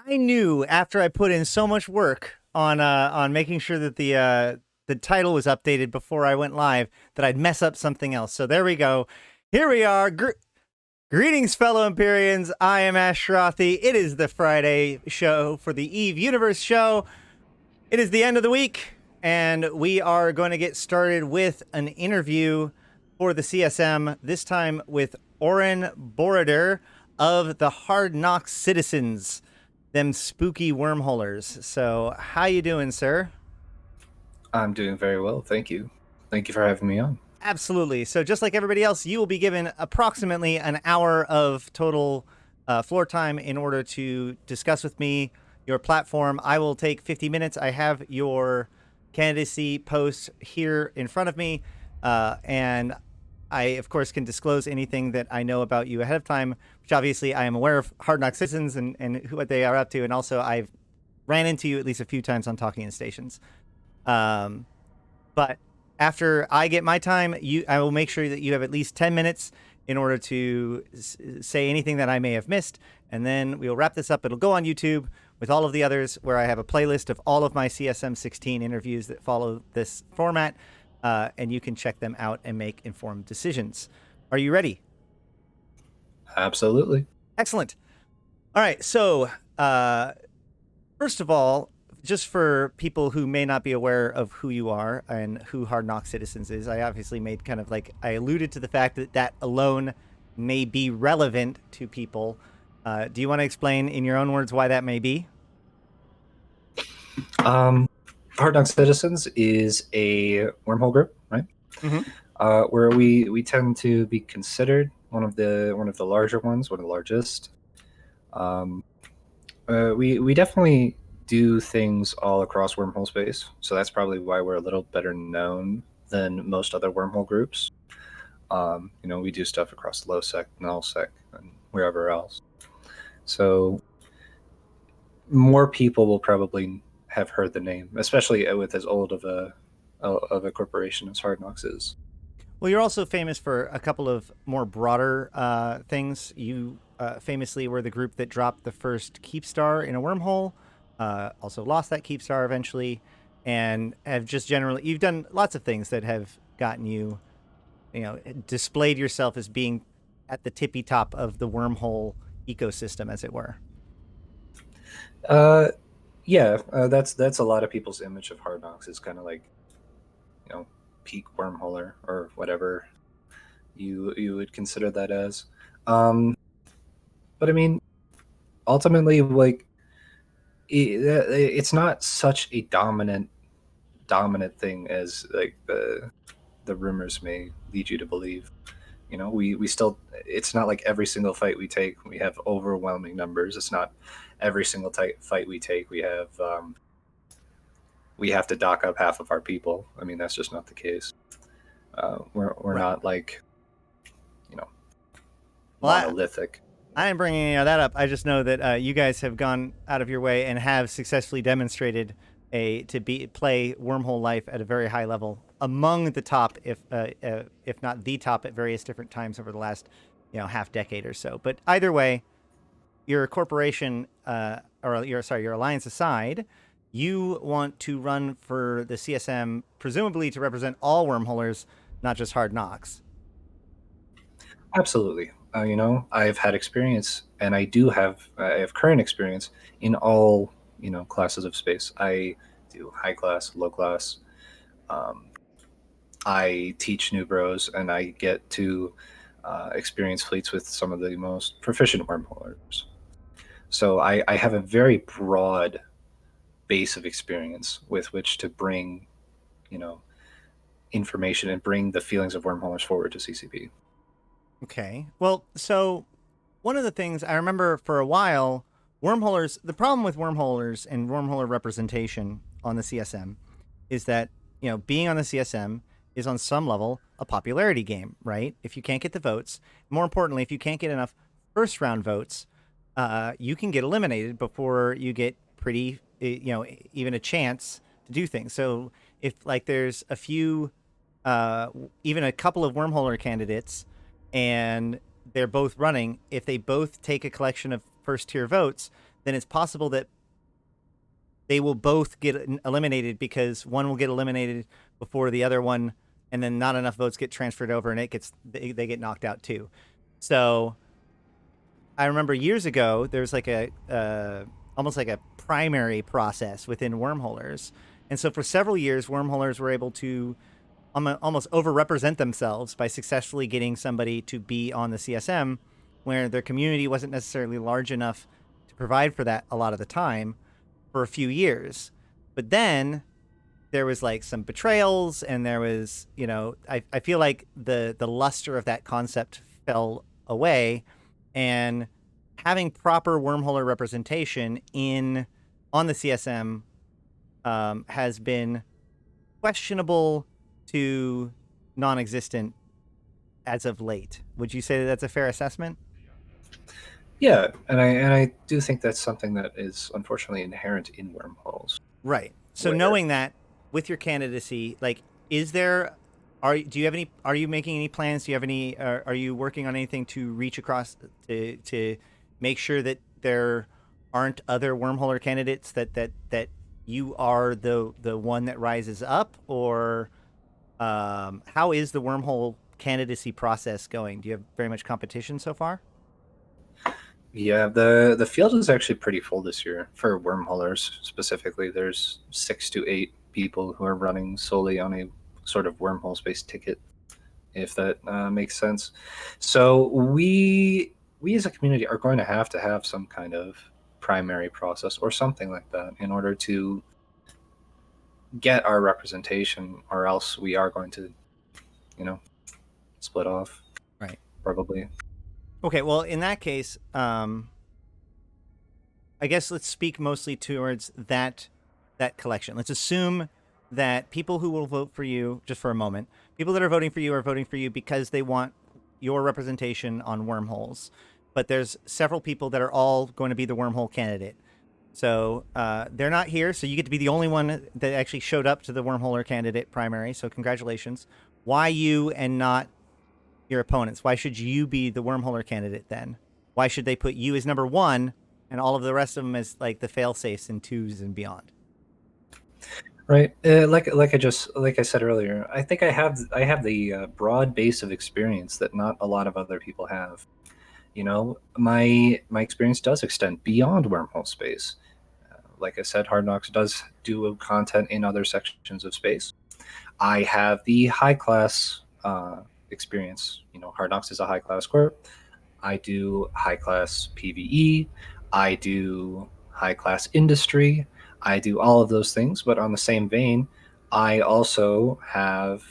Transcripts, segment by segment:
I knew after I put in so much work on making sure that the title was updated before I went live that I'd mess up something else. So there we go. Here we are. Greetings, fellow Empyreans. I am Ash Shrothi. It is the Friday show for the Eve Universe show. It is the end of the week, and we are going to get started with an interview for the CSM, this time with Orin Borider of the Hard Knocks Citizens, them spooky wormholers. So how you doing, sir? I'm doing very well, thank you. Thank you for having me on. Absolutely. So just like everybody else, you will be given approximately an hour of total floor time in order to discuss with me your platform. I will take 50 minutes. I have your candidacy post here in front of me, and I, of course, can disclose anything that I know about you ahead of time, which obviously I am aware of Hard Knock Citizens and what they are up to, and also I've ran into you at least a few times on Talking in Stations. But after I get my time, I will make sure that you have at least 10 minutes in order to say anything that I may have missed, and then we'll wrap this up. It'll go on YouTube with all of the others, where I have a playlist of all of my CSM 16 interviews that follow this format, and you can check them out and make informed decisions. Are you ready? Absolutely. Excellent. All right, so first of all, just for people who may not be aware of who you are and who Hard Knock Citizens is, I obviously made kind of like, I alluded to the fact that that alone may be relevant to people. Do you want to explain in your own words why that may be? Hard Knock Citizens is a wormhole group, right? Mm-hmm. Where we tend to be considered one of the larger ones, one of the largest. We definitely do things all across wormhole space, so that's probably why we're a little better known than most other wormhole groups. We do stuff across low sec, null sec, and wherever else. So more people will probably have heard the name, especially with as old of a corporation as Hard Knocks is. Well, you're also famous for a couple of more broader things. You famously were the group that dropped the first Keepstar in a wormhole, also lost that Keepstar eventually, and have just generally, you've done lots of things that have gotten you, displayed yourself as being at the tippy top of the wormhole ecosystem, as it were. Uh, that's a lot of people's image of Hard Knocks is kind of like, peak wormholer or whatever you would consider that as. But I mean, ultimately, like, it's not such a dominant thing as like the rumors may lead you to believe. We still, it's not like every single fight we take we have overwhelming numbers. It's not every single fight we take we have to dock up half of our people. I mean, that's just not the case. We're Right. not like, Well, monolithic. I didn't bring any of that up. I just know that you guys have gone out of your way and have successfully demonstrated play wormhole life at a very high level, among the top, if not the top, at various different times over the last half decade or so. But either way, your corporation or your alliance aside, you want to run for the CSM, presumably to represent all wormholers, not just Hard Knocks. Absolutely. I've had experience, and I have current experience in all classes of space. I do high class, low class. Um, I teach new bros, and I get to experience fleets with some of the most proficient wormholers. So I have a very broad base of experience with which to bring, you know, information and bring the feelings of wormholers forward to CCP. Okay. Well, so one of the things I remember for a while, wormholers, the problem with wormholers and wormholer representation on the CSM is that, being on the CSM is on some level a popularity game, right? If you can't get the votes, more importantly, if you can't get enough first round votes, you can get eliminated before you get pretty, even a chance to do things. So if like there's a few, even a couple of wormholer candidates and they're both running, if they both take a collection of first tier votes, then it's possible that they will both get eliminated because one will get eliminated before the other one, and then not enough votes get transferred over, and they get knocked out too. So I remember years ago there was like a almost like a primary process within wormholers, and so for several years wormholers were able to almost overrepresent themselves by successfully getting somebody to be on the CSM where their community wasn't necessarily large enough to provide for that a lot of the time for a few years. But then there was like some betrayals, and there was, I feel like the luster of that concept fell away, and having proper wormholer representation in on the CSM has been questionable to non-existent as of late. Would you say that that's a fair assessment? Yeah, and I do think that's something that is unfortunately inherent in wormholes. Right. So Where knowing that with your candidacy, like, is there, do you have any, are you making any plans? Do you have any, are you working on anything to reach across to make sure that there aren't other wormholer candidates that you are the one that rises up, or how is the wormhole candidacy process going? Do you have very much competition so far? Yeah, the field is actually pretty full this year for wormholers specifically. There's 6 to 8 people who are running solely on a sort of wormhole space ticket, if that makes sense. So we as a community are going to have some kind of primary process or something like that in order to get our representation, or else we are going to, you know, split off Right. probably. Okay. Well, in that case, I guess let's speak mostly towards that collection. Let's assume that people who will vote for you, just for a moment, people that are voting for you because they want your representation on wormholes. But there's several people that are all going to be the wormhole candidate. So they're not here, so you get to be the only one that actually showed up to the wormholer candidate primary. So congratulations. Why you and not your opponents? Why should you be the wormholer candidate then? Why should they put you as number one and all of the rest of them as like the fail safes and twos and beyond? Right. Like I said earlier, I think I have the broad base of experience that not a lot of other people have. You know, my experience does extend beyond wormhole space. Like I said, Hard Knocks does do content in other sections of space. I have the high class experience. You know, Hard Knocks is a high class corp. I do high class PVE. I do high class industry. I do all of those things. But on the same vein, I also have,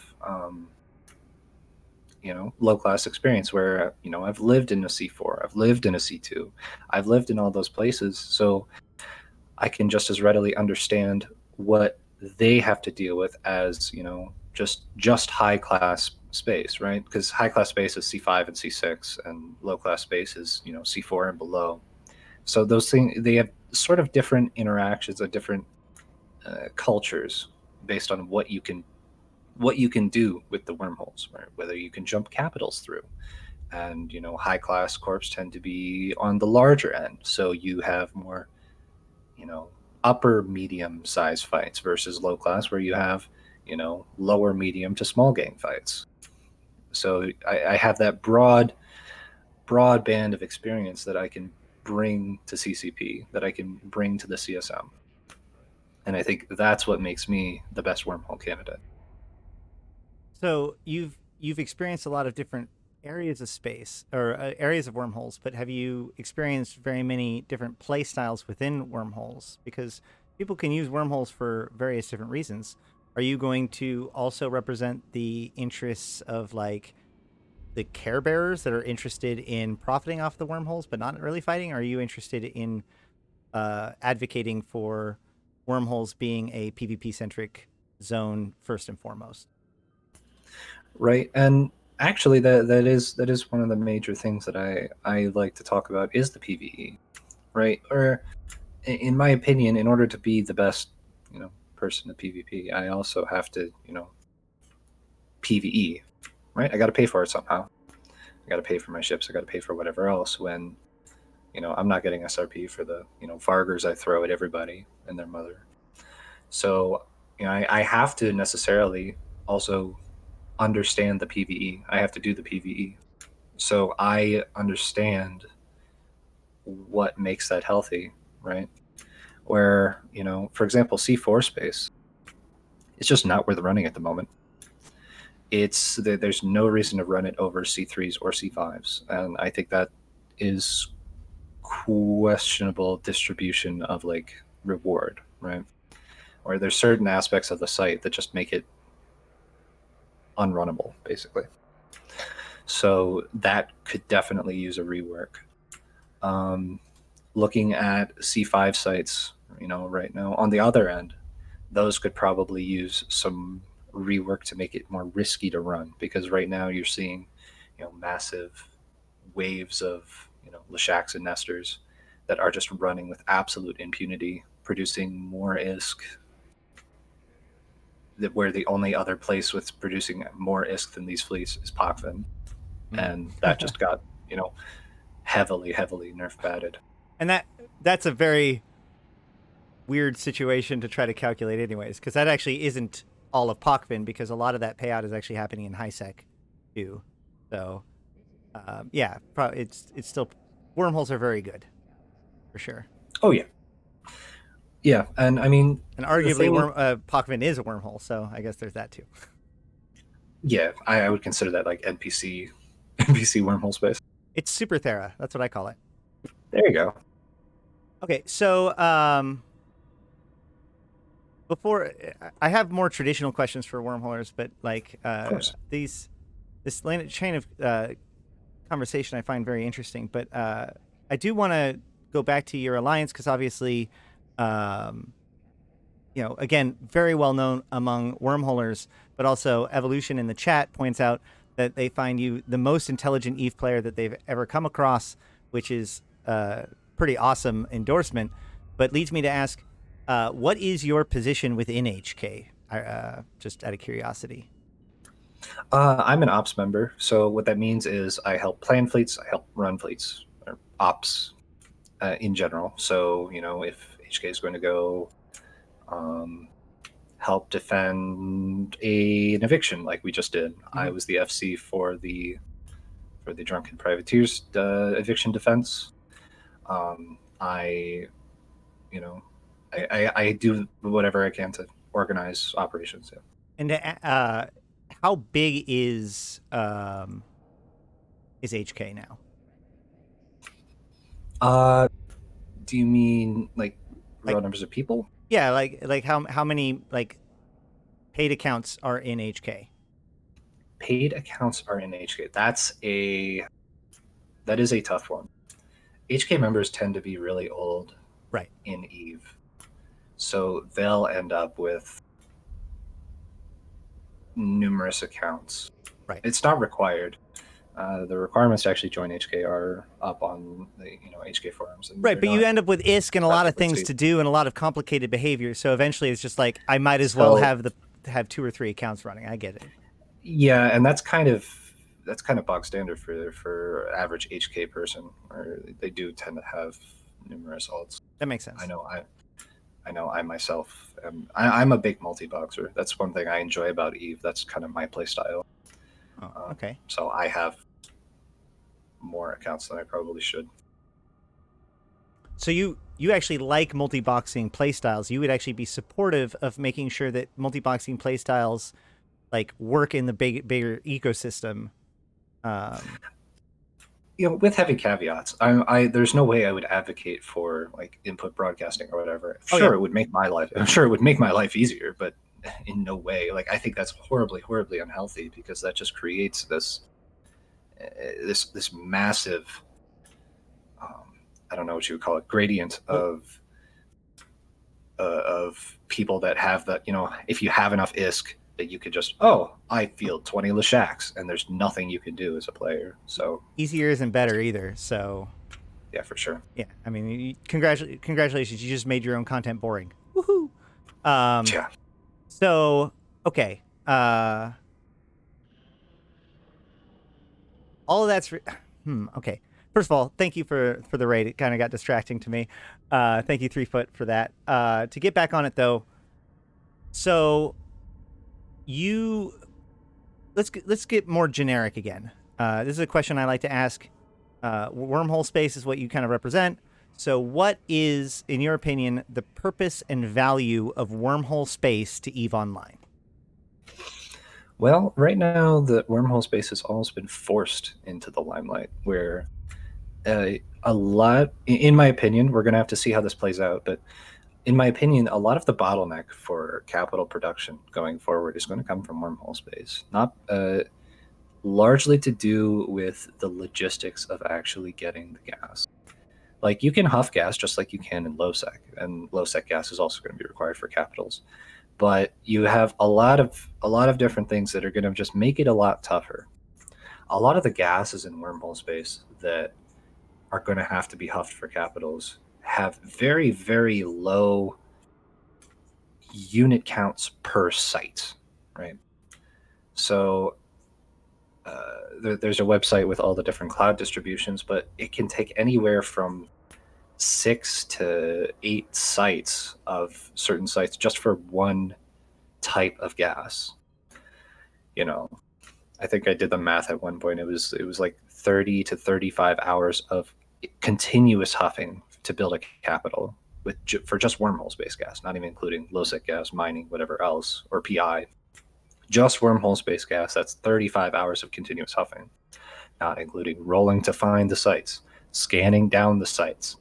low class experience where, I've lived in a C4, I've lived in a C2, I've lived in all those places. So I can just as readily understand what they have to deal with as, just high class space, right? Because high class space is C5 and C6, and low class space is, C4 and below. So those things, they have sort of different interactions, or different cultures based on what you can do with the wormholes, right? Whether you can jump capitals through. And high class corps tend to be on the larger end, so you have more, upper medium size fights versus low class, where you have, lower medium to small gang fights. So I have that broad band of experience that I can bring to CCP, that I can bring to the CSM. And I think that's what makes me the best wormhole candidate. So you've experienced a lot of different areas of space, or areas of wormholes, but have you experienced very many different play styles within wormholes? Because people can use wormholes for various different reasons. Are you going to also represent the interests of like the care bearers that are interested in profiting off the wormholes but not really fighting? Or are you interested in advocating for wormholes being a PvP centric zone first and foremost? Right. And actually, that is one of the major things that I like to talk about is the PVE, right? Or in my opinion, in order to be the best, person to PvP, I also have to, PVE, right? I got to pay for it somehow. I got to pay for my ships. I got to pay for whatever else. When I'm not getting SRP for the Vargers I throw at everybody and their mother. So I have to necessarily also understand the PVE. I have to do the PVE. So I understand what makes that healthy, right? Where, for example, C4 space, it's just not worth running at the moment. There's no reason to run it over C3s or C5s. And I think that is questionable distribution of like reward, right? Or there's certain aspects of the site that just make it unrunnable, basically. So that could definitely use a rework. Looking at C5 sites, right now on the other end, those could probably use some rework to make it more risky to run, because right now you're seeing, massive waves of, Lashaks and Nesters that are just running with absolute impunity, producing more ISK, that where the only other place with producing more ISK than these fleets is Pakvin. And that just got, heavily nerf batted. And that's a very weird situation to try to calculate anyways, because that actually isn't all of Pakvin, because a lot of that payout is actually happening in HiSec too. So yeah, it's still, wormholes are very good for sure. Oh yeah, and I mean, And arguably Pakvin is a wormhole, so I guess there's that too. Yeah, I would consider that like NPC wormhole space. It's Super Thera, that's what I call it. There you go. Okay, so before I have more traditional questions for wormholers, but like this chain of conversation I find very interesting. But I do want to go back to your alliance, because obviously, again, very well known among wormholers, but also Evolution in the chat points out that they find you the most intelligent EVE player that they've ever come across, which is pretty awesome endorsement. But leads me to ask, what is your position within HK? Just out of curiosity. I'm an ops member, so what that means is I help plan fleets, I help run fleets, or ops in general. So if HK is going to go help defend an eviction like we just did, I was the FC for the drunken privateers eviction defense. I do whatever I can to organize operations. Yeah. And how big is HK now? Do you mean like raw numbers of people? Yeah, like how many like paid accounts are in HK? Paid accounts are in HK. That is a tough one. HK members tend to be really old, right, in EVE, so they'll end up with numerous accounts. Right. It's not required. The requirements to actually join HK are up on the HK forums. And right, but you end up with ISK and a lot of things to do and a lot of complicated behavior. So eventually, it's just like I might as well have 2 or 3 accounts running. I get it. Yeah, and that's kind of bog standard for average HK person, where they do tend to have numerous alts. That makes sense. I know I myself I'm a big multi-boxer. That's one thing I enjoy about EVE. That's kind of my play style. Oh, okay. So I have more accounts than I probably should. So you actually like multi-boxing playstyles. You would actually be supportive of making sure that multi-boxing playstyles like work in the bigger ecosystem. With heavy caveats. There's no way I would advocate for like input broadcasting or whatever. It would make my life. I'm sure it would make my life easier, but in no way. Like I think that's horribly unhealthy, because that just creates this massive, I don't know what you would call it, gradient of people that have that. If you have enough ISK, that you could just, I field 20 Lashaks, and there's nothing you can do as a player. So easier isn't better either. So yeah, for sure. Yeah, I mean, congratulations, you just made your own content boring. Woohoo! Yeah. So okay, all of that's okay. First of all, thank you for the raid. It kind of got distracting to me. Thank you, 3 foot, for that. To get back on it though, so you let's get more generic again. This is a question I like to ask. Wormhole space is what you kind of represent. So, what is, in your opinion, the purpose and value of wormhole space to EVE Online? Well, right now the wormhole space has almost been forced into the limelight, where a lot, in my opinion, we're going to have to see how this plays out, but in my opinion, a lot of the bottleneck for capital production going forward is going to come from wormhole space, not largely to do with the logistics of actually getting the gas. Like, you can huff gas just like you can in low sec, and low sec gas is also going to be required for capitals. But you have a lot of different things that are going to just make it a lot tougher. A lot of the gases in wormhole space that are going to have to be huffed for capitals have very, very low unit counts per site, right? So there's a website with all the different cloud distributions, but it can take anywhere from 6 to 8 sites of certain sites just for one type of gas. You know, I think I did the math at one point. It was like 30 to 35 hours of continuous huffing to build a capital for just wormhole space gas, not even including low sec gas, mining, whatever else, or PI. Just wormhole space gas, that's 35 hours of continuous huffing, not including rolling to find the sites, scanning down the sites,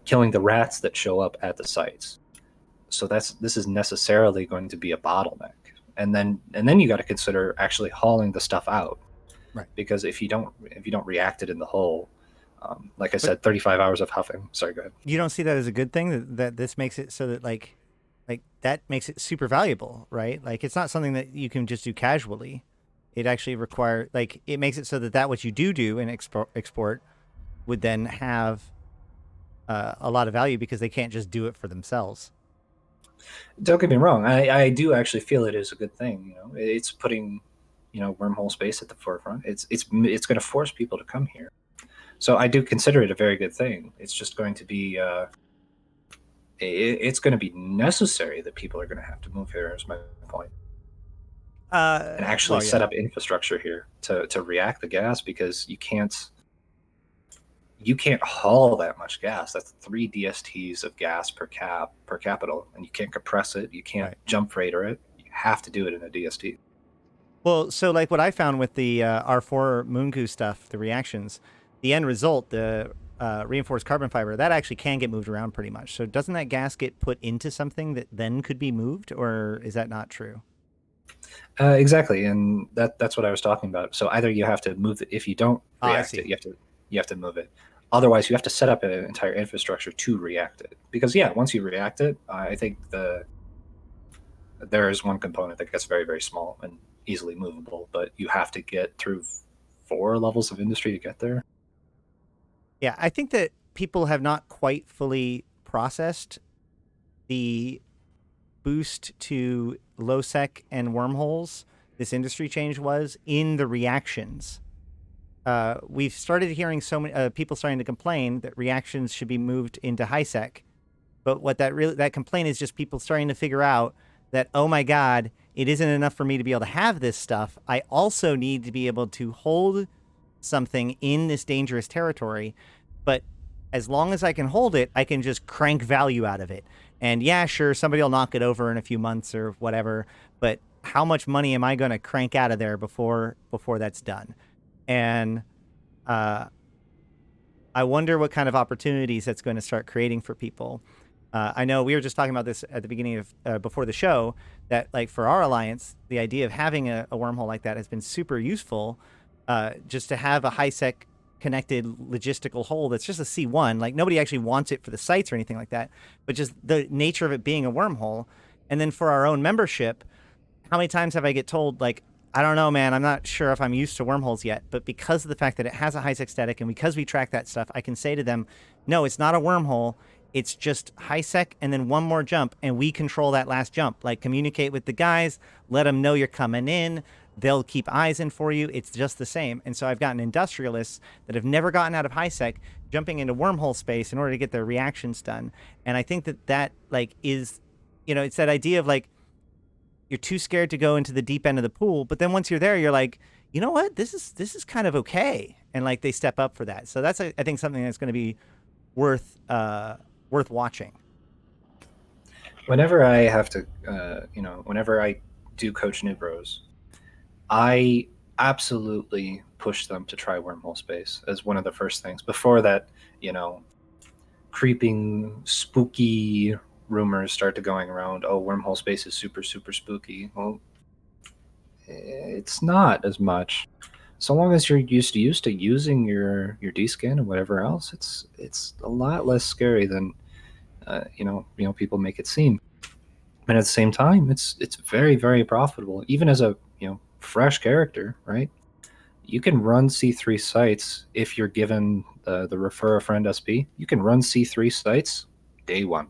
killing the rats that show up at the sites. So this is necessarily going to be a bottleneck. And then you got to consider actually hauling the stuff out, right? Because if you don't react it in the hole, like I said, 35 hours of huffing. Sorry, go ahead. You don't see that as a good thing, that this makes it so that like that makes it super valuable, right? Like, it's not something that you can just do casually. It actually require, like, it makes it so that what you do in export would then have a lot of value because they can't just do it for themselves. Don't get me wrong. I do actually feel it is a good thing. You know, it's putting, wormhole space at the forefront. It's going to force people to come here. So I do consider it a very good thing. It's just going to be, it's going to be necessary that people are going to have to move here, is my point. And actually set up infrastructure here to react the gas, because you can't haul that much gas. That's 3 DSTs of gas per capital, and you can't compress it. You can't jump freighter it. You have to do it in a DST. Well, so like what I found with the R4 Moonku stuff, the reactions, the end result, the reinforced carbon fiber, that actually can get moved around pretty much. So doesn't that gas get put into something that then could be moved, or is that not true? Exactly, and that's what I was talking about. So either you have to move it, if you don't react it, you have to move it. Otherwise, you have to set up an entire infrastructure to react it. Because once you react it, I think there is one component that gets very, very small and easily movable, but you have to get through 4 levels of industry to get there. Yeah, I think that people have not quite fully processed the boost to low sec and wormholes this industry change was in the reactions. We've started hearing so many people starting to complain that reactions should be moved into high sec, but what that complaint is just people starting to figure out that, oh my God, it isn't enough for me to be able to have this stuff. I also need to be able to hold something in this dangerous territory, but as long as I can hold it, I can just crank value out of it. And yeah, sure, somebody will knock it over in a few months or whatever, but how much money am I going to crank out of there before that's done? And I wonder what kind of opportunities that's going to start creating for people. I know we were just talking about this at the beginning of before the show, that like for our alliance, the idea of having a wormhole like that has been super useful, just to have a high sec connected logistical hole that's just a C1. Like, nobody actually wants it for the sites or anything like that, but just the nature of it being a wormhole. And then for our own membership, how many times have I get told, like, I don't know, man, I'm not sure if I'm used to wormholes yet, but because of the fact that it has a high sec static and because we track that stuff, I can say to them, no, it's not a wormhole. It's just high sec and then one more jump, and we control that last jump. Like, communicate with the guys, let them know you're coming in, they'll keep eyes in for you. It's just the same. And so I've gotten industrialists that have never gotten out of high sec jumping into wormhole space in order to get their reactions done. And I think that like is, it's that idea of like, you're too scared to go into the deep end of the pool, but then once you're there, you're like, you know what, this is kind of okay, and like they step up for that. So that's, I think, something that's going to be worth watching. Whenever I have to, whenever I do coach new bros, I absolutely push them to try wormhole space as one of the first things. Before that, creeping, spooky rumors start to going around. Oh, wormhole space is super, super spooky. Well, it's not as much. So long as you're used to using your D-scan and whatever else, it's a lot less scary than people make it seem. And at the same time, it's very, very profitable. Even as a fresh character, right? You can run C3 sites if you're given the refer a friend SP. You can run C3 sites day one.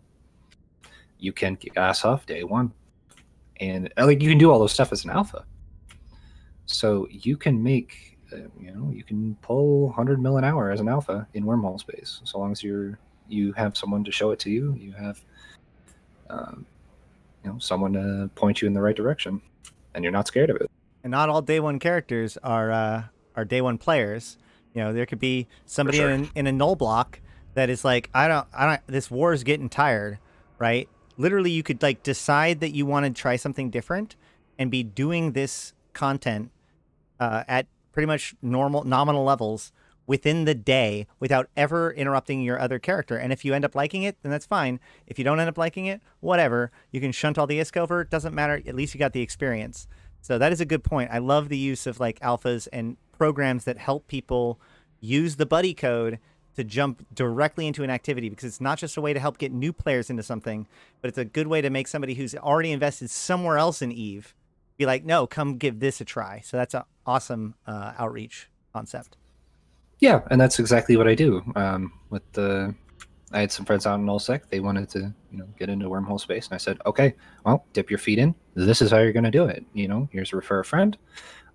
You can gas off day one, and like you can do all those stuff as an alpha. So you can make, you can pull 100 mil an hour as an alpha in wormhole space, so long as you have someone to show it to you. You have, someone to point you in the right direction, and you're not scared of it. And not all day one characters are day one players. There could be somebody sure. in a null block that is like, I don't. This war is getting tired, right? Literally, you could like decide that you want to try something different and be doing this content at pretty much nominal levels within the day without ever interrupting your other character. And if you end up liking it, then that's fine. If you don't end up liking it, whatever. You can shunt all the ISK over. It doesn't matter. At least you got the experience. So that is a good point. I love the use of like alphas and programs that help people use the buddy code to jump directly into an activity, because it's not just a way to help get new players into something, but it's a good way to make somebody who's already invested somewhere else in EVE be like, no, come give this a try. So that's an awesome outreach concept. Yeah, and that's exactly what I do. I had some friends out in nullsec. They wanted to, get into wormhole space, and I said, okay, well, dip your feet in. This is how you're going to do it. Here's refer a friend.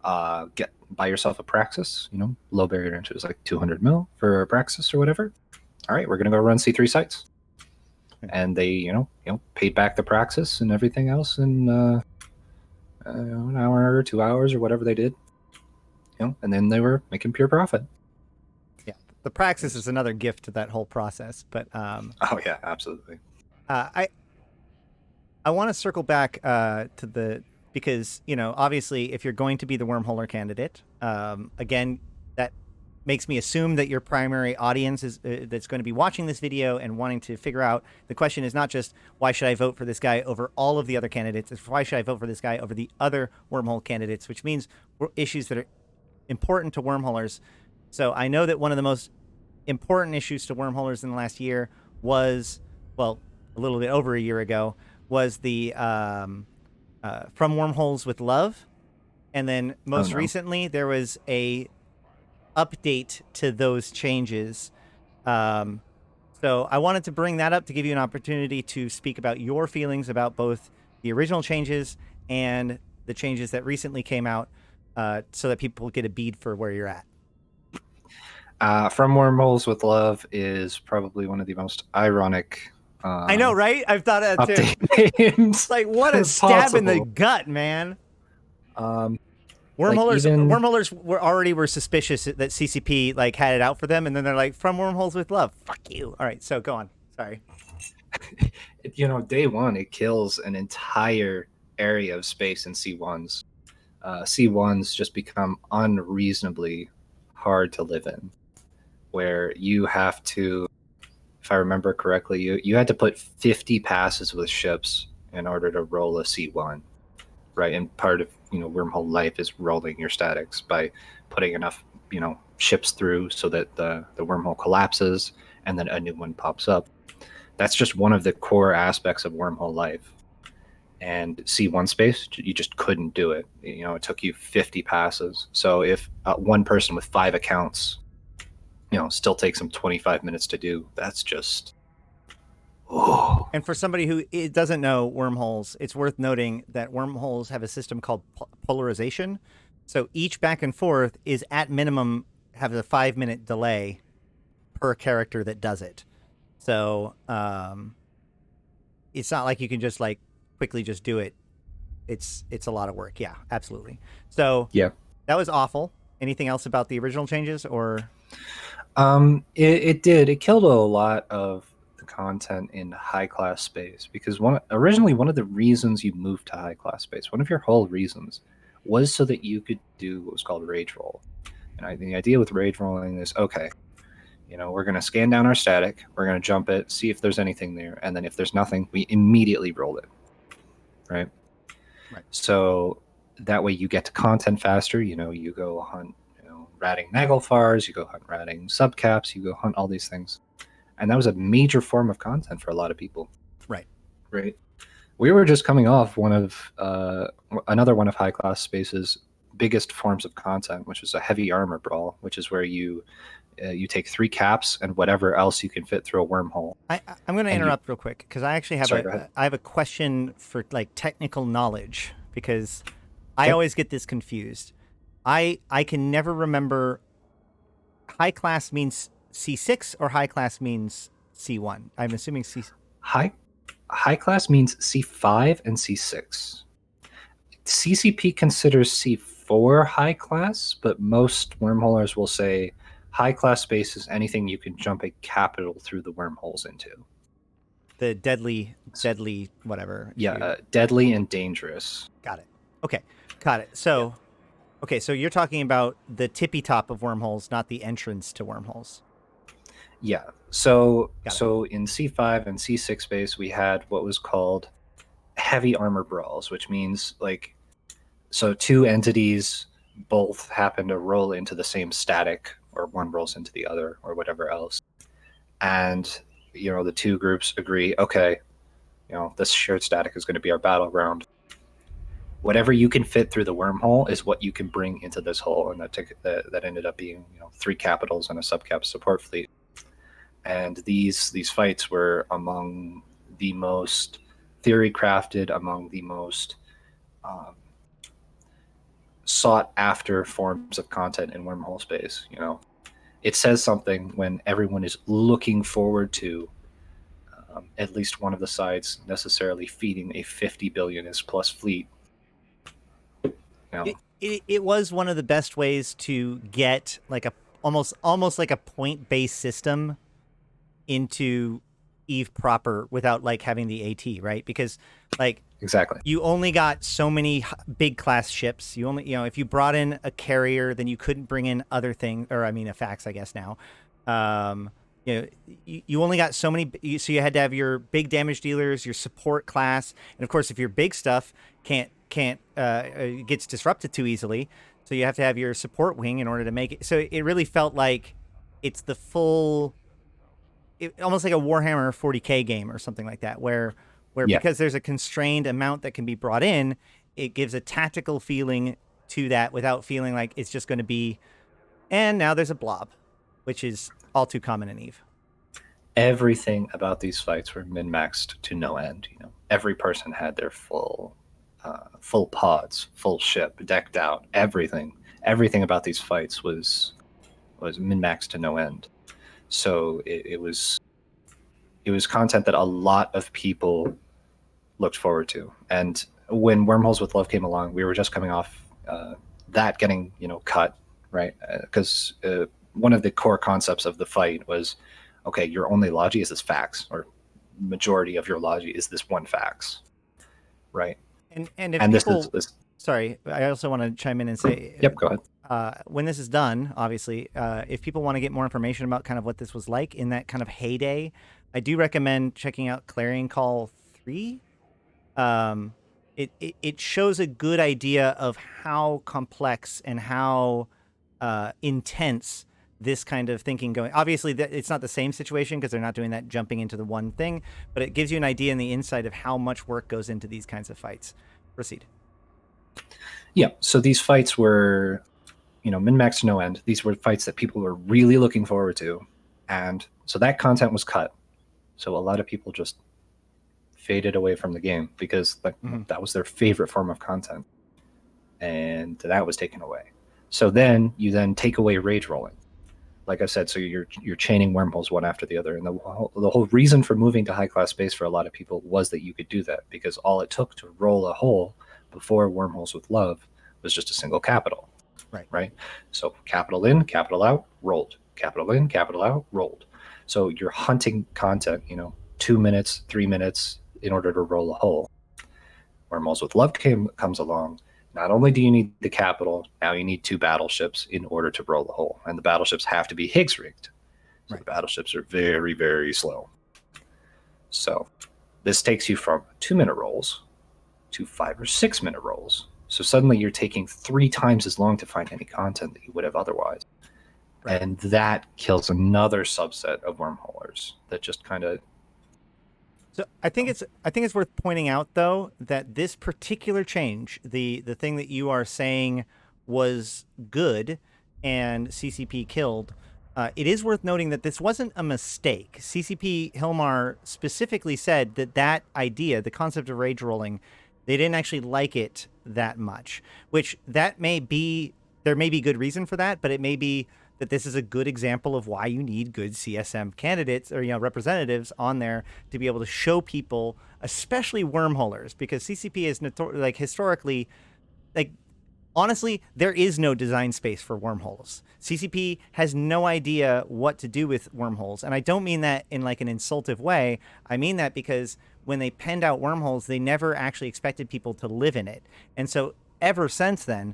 Buy yourself a Praxis. Low barrier to entry is like 200 mil for a Praxis or whatever. All right, we're going to go run C3 sites, and they, paid back the Praxis and everything else in an hour or 2 hours or whatever they did. And then they were making pure profit. The Praxis is another gift to that whole process, but oh yeah, absolutely. I want to circle back because obviously if you're going to be the wormholer candidate, again, that makes me assume that your primary audience is that's going to be watching this video and wanting to figure out, the question is not just why should I vote for this guy over all of the other candidates, it's why should I vote for this guy over the other wormhole candidates, which means issues that are important to wormholers. So I know that one of the most important issues to wormholers in the last year was, well, a little bit over a year ago, was the From Wormholes with Love. And then most recently, there was a update to those changes. So I wanted to bring that up to give you an opportunity to speak about your feelings about both the original changes and the changes that recently came out, so that people get a bead for where you're at. From Wormholes with Love is probably one of the most ironic. I know, right? I've thought of that too. It's like, what a stab in the gut, man. Wormholers were suspicious that CCP like had it out for them, and then they're like, From Wormholes with Love, fuck you. All right, so go on. Sorry. Day one, it kills an entire area of space in C1s. C1s just become unreasonably hard to live in, where you have to, if I remember correctly, you had to put 50 passes with ships in order to roll a C1, right? And part of wormhole life is rolling your statics by putting enough ships through so that the wormhole collapses and then a new one pops up. That's just one of the core aspects of wormhole life. And C1 space, you just couldn't do it. It took you 50 passes. So if one person with 5 accounts, still takes them 25 minutes to do, that's just Oh, And for somebody who doesn't know wormholes, it's worth noting that wormholes have a system called polarization. So each back and forth is at minimum have a 5 minute delay per character that does it. So it's not like you can just like quickly just do it. It's a lot of work. Yeah, absolutely. So yeah. that was awful. Anything else about the original changes or? It did. It killed a lot of the content in high class space because originally one of the reasons you moved to high class space, one of your whole reasons, was so that you could do what was called rage roll. And the idea with rage rolling is okay, we're going to scan down our static, we're going to jump it, see if there's anything there, and then if there's nothing, we immediately roll it, right? Right. So that way you get to content faster. You go hunt, ratting naglfars, you go hunt ratting subcaps, you go hunt all these things, and that was a major form of content for a lot of people. Right. Right. We were just coming off another one of high class space's biggest forms of content, which was a heavy armor brawl, which is where you take 3 caps and whatever else you can fit through a wormhole. I'm going to interrupt real quick because I actually have Sorry, go ahead. I have a question for like technical knowledge because I Okay. always get this confused. I can never remember high class means C6 or high class means C1. I'm assuming C. High class means C5 and C6. CCP considers C4 high class, but most wormholers will say high class space is anything you can jump a capital through the wormholes into. The deadly whatever. Yeah, deadly and dangerous. Got it. Okay, got it. So, okay, so you're talking about the tippy top of wormholes, not the entrance to wormholes. Yeah. So Got it. so in C5 and C6 space, we had what was called heavy armor brawls, which means like so 2 entities both happen to roll into the same static, or one rolls into the other, or whatever else. And the 2 groups agree, okay, this shared static is going to be our battleground. Whatever you can fit through the wormhole is what you can bring into this hole, and that ended up being 3 capitals and a subcap support fleet. And these fights were among the most theory crafted, among the most sought after forms of content in wormhole space. It says something when everyone is looking forward to at least one of the sides necessarily feeding a 50 billion plus fleet. It was one of the best ways to get like a almost like a point based system into Eve proper without like having the AT, right? Because like Exactly. you only got so many big class ships. You only, if you brought in a carrier, then you couldn't bring in other things, or I mean, a fax, I guess now. You only got so many, so you had to have your big damage dealers, your support class, and of course, if your big stuff can't gets disrupted too easily, so you have to have your support wing in order to make it. So it really felt like it's the full, almost like a Warhammer 40K game or something like that, where Yeah. because there's a constrained amount that can be brought in, it gives a tactical feeling to that without feeling like it's just going to be, and now there's a blob, which is all too common in Eve. Everything about these fights were min-maxed to no end. Every person had their full pods, full ship, decked out. Everything about these fights was min-maxed to no end. So it was content that a lot of people looked forward to. And when Wormholes with Love came along, we were just coming off that getting cut, right? Because one of the core concepts of the fight was, okay, your only logi is this fax, or majority of your logi is this one fax, right? And if And people, this sorry, I also want to chime in and say, yep, go ahead. When this is done, obviously, if people want to get more information about kind of what this was like in that kind of heyday, I do recommend checking out Clarion Call 3. It shows a good idea of how complex and how intense this kind of thinking going. Obviously, it's not the same situation because they're not doing that jumping into the one thing, but it gives you an idea and the insight of how much work goes into these kinds of fights. Proceed. Yeah, so these fights were, min-max to no end. These were fights that people were really looking forward to, and so that content was cut. So a lot of people just faded away from the game because Hmm. that was their favorite form of content, and that was taken away. So then you then take away rage rolling, like I said. So you're chaining wormholes one after the other, and the whole reason for moving to high class space for a lot of people was that you could do that, because all it took to roll a hole before wormholes with love was just a single capital, Right. right? So capital in, capital out, rolled. Capital in, capital out, rolled. So you're hunting content, 2 minutes, 3 minutes in order to roll a hole. Wormholes with love comes along. Not only do you need the capital, now you need 2 battleships in order to roll the hole. And the battleships have to be Higgs rigged. So Right. the battleships are very, very slow. So this takes you from 2-minute rolls to 5 or 6 minute rolls. So suddenly you're taking 3 times as long to find any content that you would have otherwise. Right. And that kills another subset of wormholers that just kind of. So I think it's worth pointing out though that this particular change, the thing that you are saying was good and CCP killed, it is worth noting that this wasn't a mistake. CCP Hilmar specifically said that that idea, the concept of rage rolling, they didn't actually like it that much. Which that may be there may be good reason for that, but it may be that this is a good example of why you need good CSM candidates or representatives on there to be able to show people, especially wormholers, because CCP is like historically, like honestly, there is no design space for wormholes. CCP has no idea what to do with wormholes, and I don't mean that in like an insultive way. I mean that because when they penned out wormholes, they never actually expected people to live in it, and so ever since then,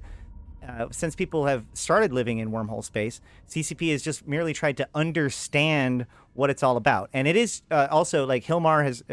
since people have started living in wormhole space, CCP has just merely tried to understand what it's all about. And it is also like Hilmar has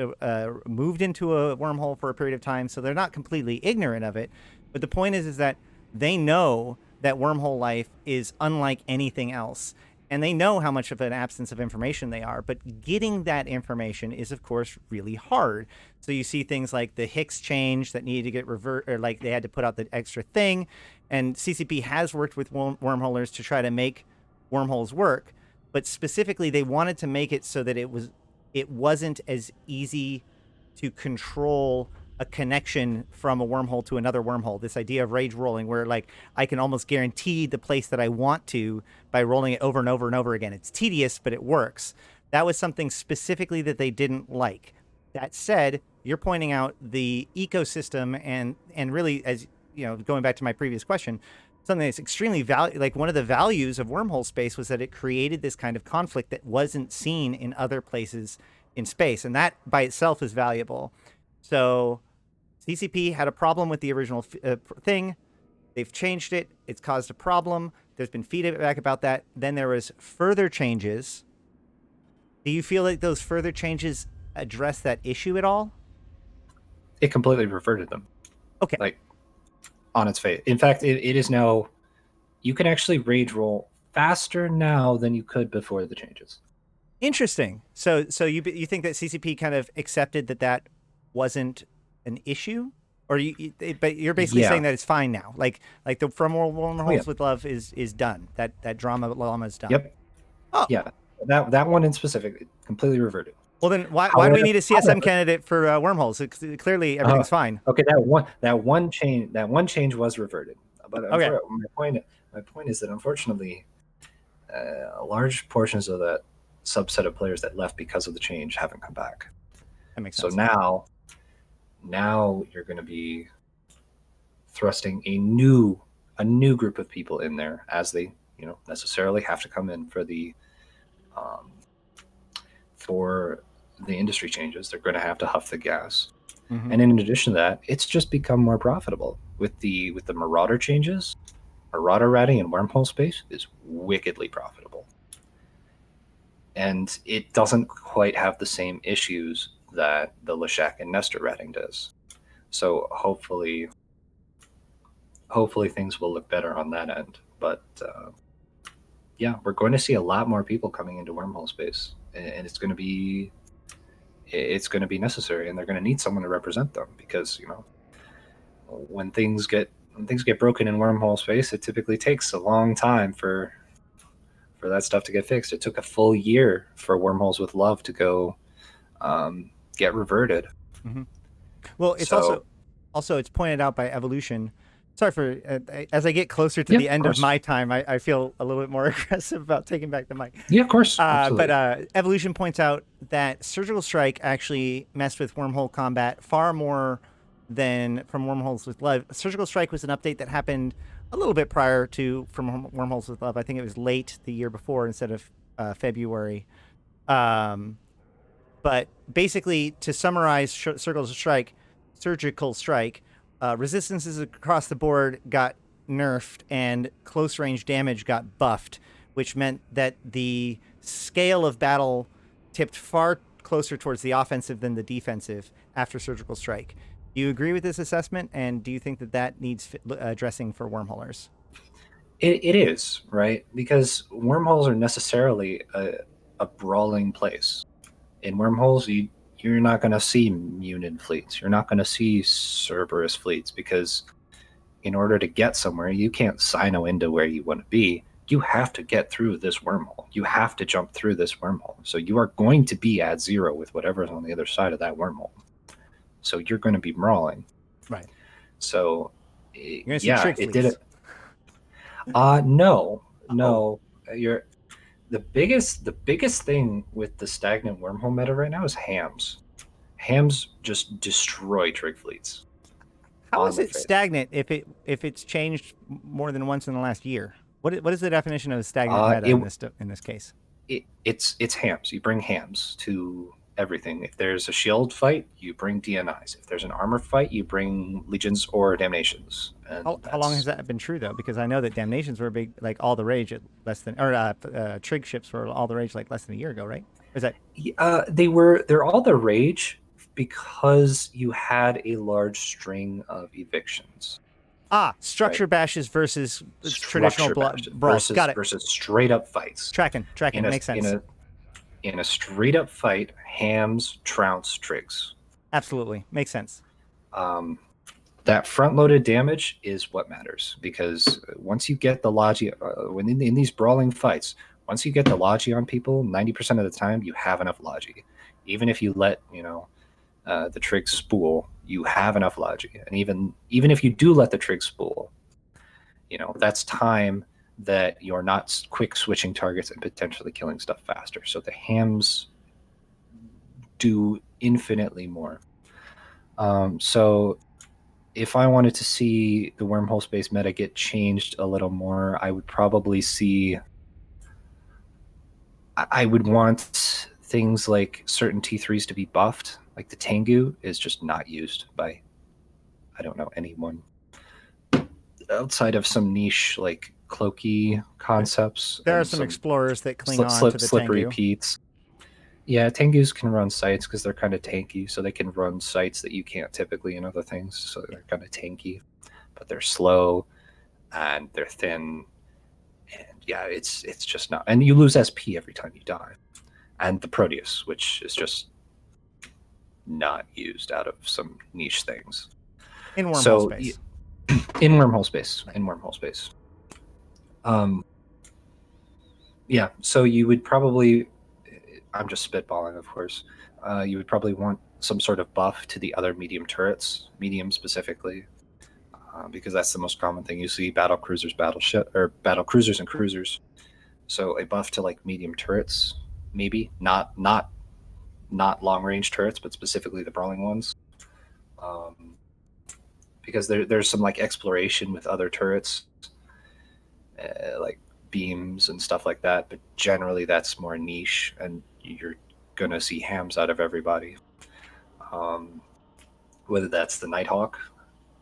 moved into a wormhole for a period of time, so they're not completely ignorant of it. But the point is that they know that wormhole life is unlike anything else. And they know how much of an absence of information they are, but getting that information is, of course, really hard. So you see things like the Higgs change that needed to get revert, or like they had to put out the extra thing. And CCP has worked with wormholers to try to make wormholes work, but specifically they wanted to make it so that it wasn't as easy to control a connection from a wormhole to another wormhole. This idea of rage rolling, where like I can almost guarantee the place that I want to by rolling it over and over and over again. It's tedious, but it works. That was something specifically that they didn't like. That said, you're pointing out the ecosystem and really, as going back to my previous question, something that's extremely like one of the values of wormhole space was that it created this kind of conflict that wasn't seen in other places in space, and that by itself is valuable. So CCP had a problem with the original thing. They've changed it. It's caused a problem. There's been feedback about that. Then there was further changes. Do you feel like those further changes address that issue at all? It completely reverted them, Okay. like on its face. In fact, it is now. You can actually rage roll faster now than you could before the changes. Interesting. So you think that CCP kind of accepted that that wasn't an issue, or but you're basically saying Yeah. that it's fine now. Like the From Oh yeah. Wormholes with Love is done. That drama llama is done. Yep. Oh, Yeah. That one in specific completely reverted. well then why do we However, need a CSM however, candidate for wormholes? Clearly uh, everything's fine. okay, that one change was reverted. But Okay. my point is that unfortunately, large portions of that subset of players that left because of the change haven't come back. That makes So sense. now you're going to be thrusting a new group of people in there, as they necessarily have to come in um, for the industry changes. They're going to have to huff the gas. Mm-hmm. And in addition to that, it's just become more profitable with the Marauder changes. Marauder ratting in wormhole space is wickedly profitable, and it doesn't quite have the same issues that the Leshak and Nestor ratting does. So hopefully things will look better on that end. But yeah, we're going to see a lot more people coming into wormhole space, and it's going to be necessary, and they're going to need someone to represent them, because when things get broken in wormhole space, it typically takes a long time for that stuff to get fixed. It took a full year for Wormholes with Love to go get reverted. Hmm. Well, it's So also it's pointed out by evolution. Sorry for as I get closer to yeah, the of end of course. my time, I feel a little bit more aggressive about taking back the mic. Yeah, of course, But absolutely. evolution points out that surgical strike actually messed with wormhole combat far more than from wormholes with love. Surgical strike was an update that happened a little bit prior to from wormholes with love. I think it was late the year before instead of February. Um, but basically, to summarize surgical strike, resistances across the board got nerfed and close range damage got buffed, which meant that the scale of battle tipped far closer towards the offensive than the defensive after surgical strike. Do you agree with this assessment, and do you think that that needs addressing for wormholers? It is, right? Because wormholes are necessarily a brawling place. In wormholes, you're not going to see Munin fleets. You're not going to see Cerberus fleets because in order to get somewhere, you can't sino into where you want to be. You have to get through this wormhole. You have to jump through this wormhole. So you are going to be at zero with whatever's on the other side of that wormhole. So you're going to be brawling. Right. So You're going to see yeah, trig it did fleets. it. No, Oh, no. You're the biggest thing with the stagnant wormhole meta right now is hams. Hams just destroy trig fleets how on is the it face. stagnant if it's changed more than once in the last year? What is the definition of stagnant Uh, meta it, in this case? it's hams. You bring hams to everything. If there's a shield fight, you bring DNIs. If there's an armor fight, you bring legions or damnations, and How long has that's that been true though? Because I know that damnations were big, like all the rage at less than, or trig ships were all the rage like less than a year ago, right? Or is that they're all the rage because you had a large string of evictions, right? structure bashes versus traditional Structure bashes brawls? Got it. versus straight up fights. Tracking In a makes in sense. a in a straight up fight, hams trounce trigs. Absolutely makes sense. Um, that front loaded damage is what matters because once you get the logi, when in these brawling fights, once you get the logi on people, 90% of the time you have enough logi. Even if you let the trig spool, you have enough logi, and even if you do let the trig spool, that's time that you're not quick switching targets and potentially killing stuff faster. So the hams do infinitely more. So if I wanted to see the wormhole space meta get changed a little more, I would probably see. I would want things like certain T3s to be buffed. Like the Tengu is just not used by, I don't know, anyone outside of some niche like cloaky concepts There are and some some explorers that cling on to the slippery Tengu. peats. Yeah, Tengus can run sites because they're kind of tanky, so they can run sites that you can't typically in other things. So they're kind of tanky, but they're slow and they're thin, and yeah, it's just not. And you lose SP every time you die. And the Proteus, which is just not used out of some niche things. In wormhole So space. in wormhole space, Right. in wormhole space. Um, yeah, so you would probably, I'm just spitballing, of course. You would probably want some sort of buff to the other medium turrets, medium specifically, because that's the most common thing you see: battle cruisers, battleship, or battle cruisers and cruisers. So a buff to like medium turrets, maybe not long range turrets, but specifically the brawling ones, um, because there's some like exploration with other turrets, like beams and stuff like that. But generally, that's more niche, and you're gonna see hams out of everybody. Um, Whether that's the Nighthawk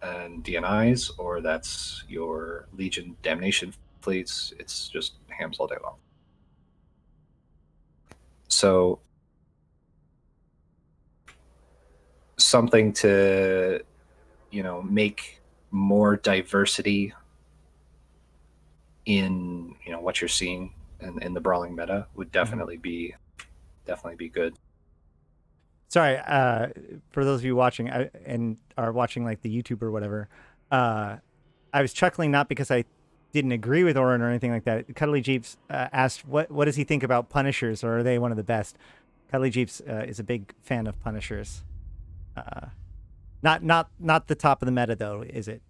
and DNIs or that's your Legion Damnation fleets, it's just hams all day long. So something to make more diversity in what you're seeing in the brawling meta would Mhm. definitely be good. Sorry, for those of you watching and are watching like the YouTube or whatever, uh, I was chuckling not because I didn't agree with Orin or anything like that. Cuddly Jeeps asked, "What does he think about Punishers, or are they one of the best?" Cuddly Jeeps is a big fan of Punishers. Uh, not the top of the meta though, is it?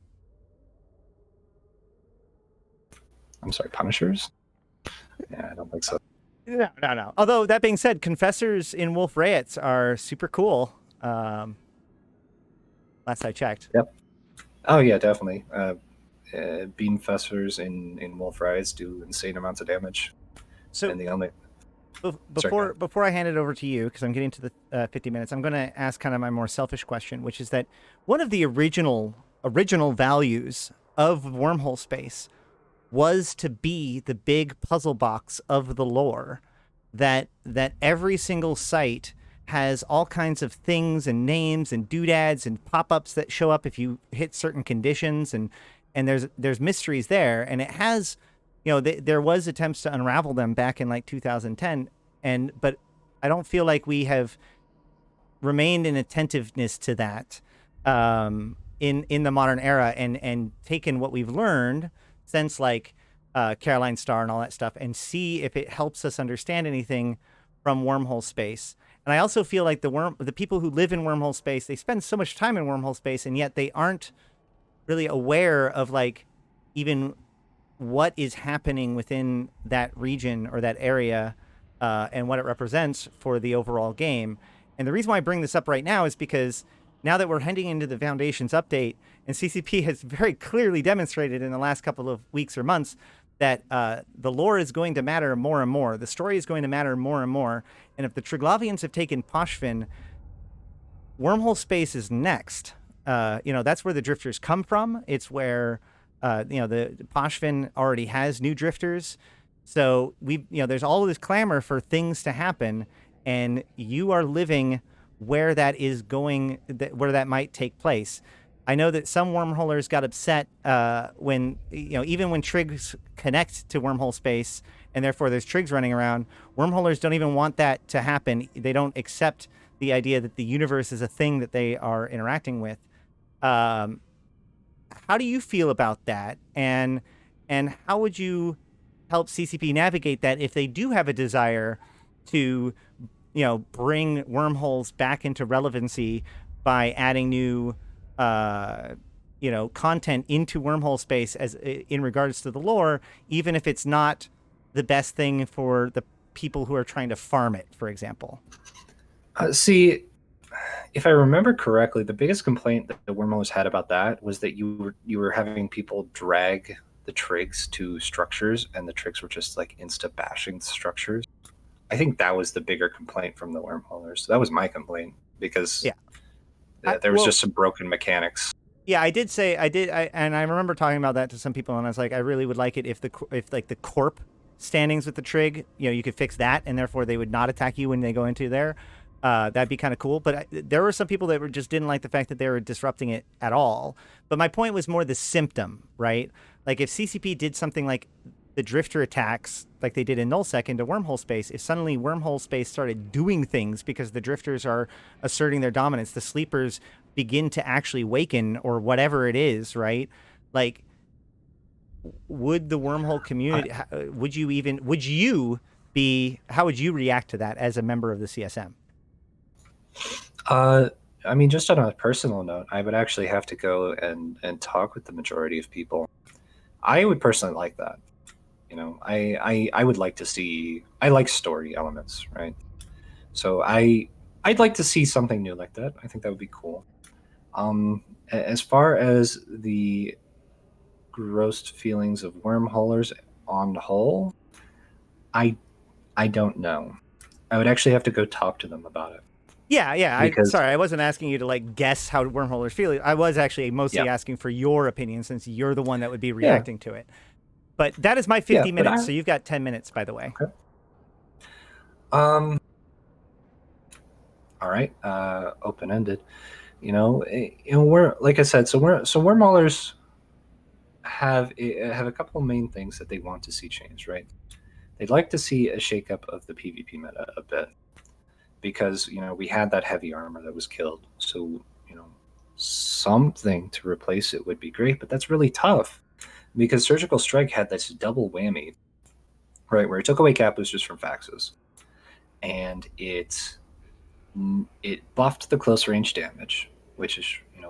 I'm sorry, Punishers? Yeah, I don't think so. No, no, no. Although that being said, Confessors in Wolf Riots are super cool. Last I checked. Yep. Oh yeah, definitely. Beam festers in Wolf Rides do insane amounts of damage, So and the only sorry, go before ahead. before I hand it over to you, because I'm getting to the 50 minutes, I'm going to ask kind of my more selfish question, which is that one of the original values of Wormhole Space was to be the big puzzle box of the lore, that every single site has all kinds of things and names and doodads and pop-ups that show up if you hit certain conditions, and there's mysteries there, and it has, there was attempts to unravel them back in like 2010, but I don't feel like we have remained in attentiveness to that in the modern era, and taken what we've learned since like Caroline Starr and all that stuff, and see if it helps us understand anything from Wormhole Space. And I also feel like the people who live in Wormhole Space, they spend so much time in Wormhole Space, and yet they aren't really aware of like even what is happening within that region or that area, and what it represents for the overall game. And the reason why I bring this up right now is because now that we're heading into the Foundations update, and CCP has very clearly demonstrated in the last couple of weeks or months that the lore is going to matter more and more. The story is going to matter more and more. And if the Triglavians have taken Poshvin, Wormhole Space is next. That's where the drifters come from. It's where, the Poshvin already has new drifters. So there's all of this clamor for things to happen, and you are living where that is going, where that might take place. I know that some wormholers got upset when, even when trigs connect to Wormhole Space, and therefore there's trigs running around, wormholers don't even want that to happen. They don't accept the idea that the universe is a thing that they are interacting with. How do you feel about that? And how would you help CCP navigate that if they do have a desire to, bring wormholes back into relevancy by adding new content into Wormhole Space as in regards to the lore, even if it's not the best thing for the people who are trying to farm it, for example? See, if I remember correctly, the biggest complaint that the wormholes had about that was that you were having people drag the trigs to structures, and the trigs were just like insta bashing structures. I think that was the bigger complaint from the wormholers. That was my complaint, because Yeah. there was just some broken mechanics. Yeah, and I remember talking about that to some people, and I was like, I really would like it if like the corp standings with the trig, you could fix that, and therefore they would not attack you when they go into there. That'd be kind of cool. But there were some people that just didn't like the fact that they were disrupting it at all. But my point was more the symptom, right? Like if CCP did something like the drifter attacks, like they did in Nullsec into Wormhole Space, if suddenly Wormhole Space started doing things because the drifters are asserting their dominance, the sleepers begin to actually waken or whatever it is, right? Like, would the wormhole community, how would you react to that as a member of the CSM? I mean, just on a personal note, I would actually have to go and talk with the majority of people. I would personally like that. I would like to see. I like story elements, right? So I'd like to see something new like that. I think that would be cool. As far as the gross feelings of wormholers on the whole, I don't know. I would actually have to go talk to them about it. Yeah. Because Sorry, I wasn't asking you to like guess how wormholers feel. I was actually mostly asking for your opinion, since you're the one that would be reacting to it. But that is my 50 minutes, so you've got 10 minutes, by the way. Okay. All right. Open ended. We're like I said. So wormholers have a couple of main things that they want to see change. Right. They'd like to see a shakeup of the PvP meta a bit, because we had that heavy armor that was killed. So something to replace it would be great, but that's really tough, because Surgical Strike had this double whammy, right, where it took away cap boosters from faxes, and it buffed the close range damage, which is,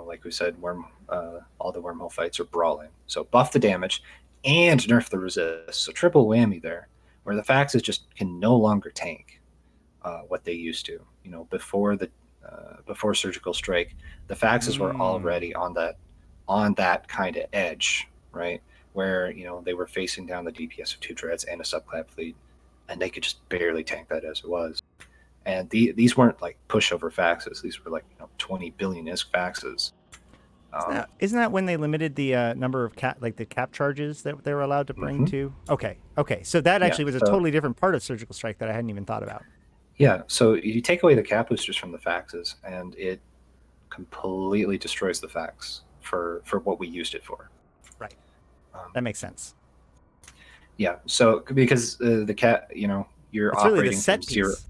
like we said, all the wormhole fights are brawling. So buff the damage and nerf the resist. So triple whammy there, where the Faxes just can no longer tank what they used to. Before Surgical Strike, the Faxes were already on that kind of edge, right? Where they were facing down the DPS of 2 Dreads and a subclad fleet, and they could just barely tank that as it was. And these weren't like pushover Faxes; these were like 20 billion ISK Faxes. Isn't that when they limited the number of the cap charges that they were allowed to bring to? Okay. So that actually was a totally different part of Surgical Strike that I hadn't even thought about. Yeah, so you take away the cap boosters from the Faxes, and it completely destroys the Fax for what we used it for. Right. That makes sense. Yeah, so because the cat, you're it's operating really the set from zero. piece.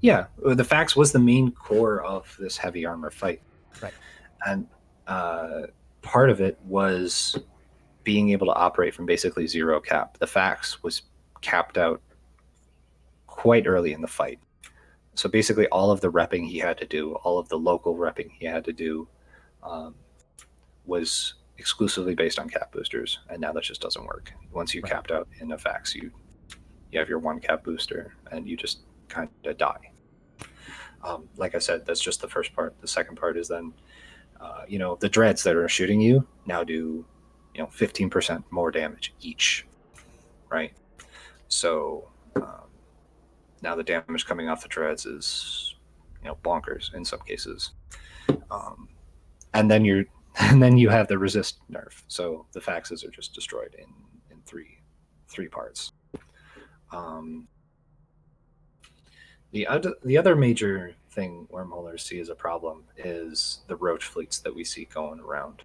Yeah, the Fax was the main core of this heavy armor fight. Right. And part of it was being able to operate from basically zero cap. The Fax was capped out quite early in the fight. So basically all of the repping he had to do, all of the local repping he had to do was exclusively based on cap boosters. And now that just doesn't work. Once you capped out in a Fax, you have your 1 cap booster and you just kind of die. Like I said, that's just the first part. The second part is then, the Dreads that are shooting you now do, 15% more damage each, right? So now the damage coming off the Dreads is, bonkers in some cases. And then you have the resist nerf. So the Faxes are just destroyed in three parts. The other major thing wormholers see as a problem is the roach fleets that we see going around,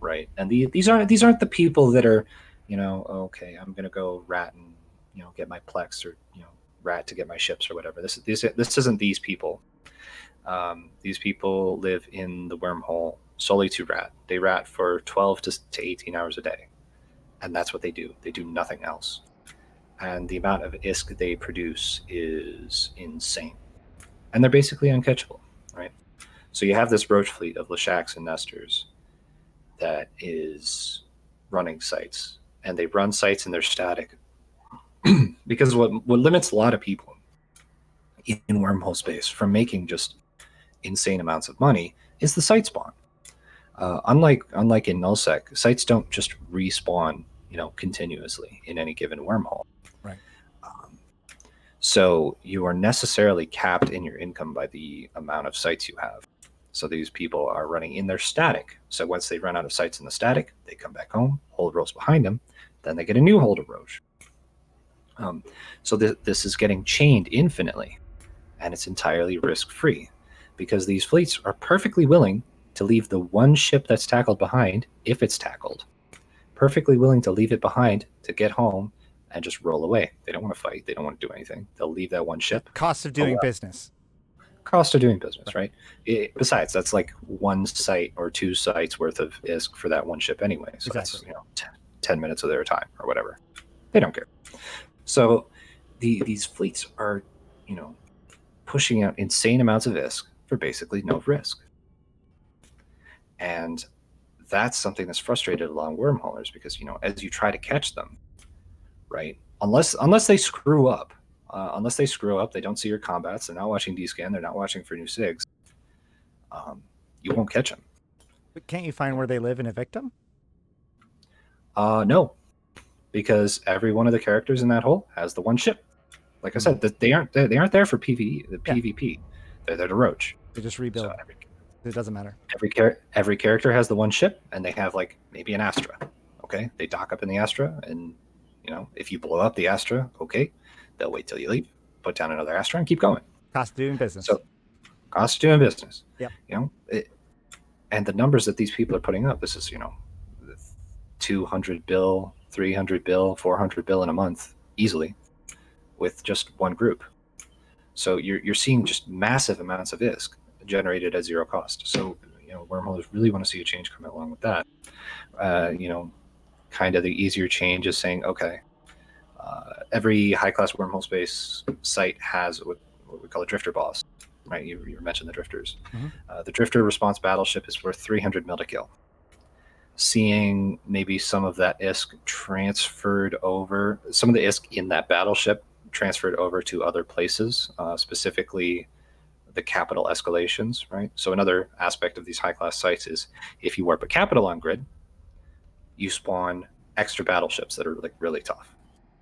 right? And these aren't the people that are, okay, I'm gonna go rat and get my plex, or rat to get my ships or whatever. This isn't these people. These people live in the wormhole solely to rat. They rat for 12 to 18 hours a day, and that's what they do. They do nothing else. And the amount of ISK they produce is insane. And they're basically uncatchable, right? So you have this roach fleet of Leshaks and Nestors that is running sites. And they run sites and they're static. Because what limits a lot of people in wormhole space from making just insane amounts of money is the site spawn. Unlike in nullsec, sites don't just respawn, continuously in any given wormhole. Right. So you are necessarily capped in your income by the amount of sites you have. So these people are running in their static. So once they run out of sites in the static, they come back home, hold rows behind them, then they get a new hold of roach. So this is getting chained infinitely, and it's entirely risk-free, because these fleets are perfectly willing to leave the one ship that's tackled behind, if it's tackled, perfectly willing to leave it behind to get home and just roll away. They don't want to fight. They don't want to do anything. They'll leave that one ship. Cost of doing business. Cost of doing business, right? Besides, that's like 1 site or 2 sites worth of ISK for that one ship anyway. So exactly. That's 10 minutes of their time or whatever. They don't care. So these fleets are, pushing out insane amounts of ISK for basically no risk. And that's something that's frustrated along wormholers, because, as you try to catch them, right, unless they screw up, they don't see your combats, they're not watching D-scan, they're not watching for new SIGs, you won't catch them. But can't you find where they live and evict them? No, because every one of the characters in that hole has the one ship. Like I said, they aren't there for PvP. They're there to roach. They just rebuild. So it doesn't matter. Every character has the one ship, and they have like maybe an Astra. Okay, they dock up in the Astra, and if you blow up the Astra, okay, they'll wait till you leave, put down another Astra, and keep going. Cost of doing business. So, cost of doing business. Yeah. And the numbers that these people are putting up, this is 200 bill, 300 bill, 400 bill in a month easily, with just one group. So you're seeing just massive amounts of ISK generated at zero cost. So wormholes really want to see a change come along with that. Kind of the easier change is saying, okay, Every high-class wormhole space site has what we call a drifter boss, right? You mentioned the drifters. Mm-hmm. The drifter response battleship is worth 300 mil to kill. Seeing maybe some of that ISK transferred over, some of the ISK in that battleship transferred over to other places, specifically the capital escalations, right? So another aspect of these high-class sites is if you warp a capital on grid, you spawn extra battleships that are like really tough,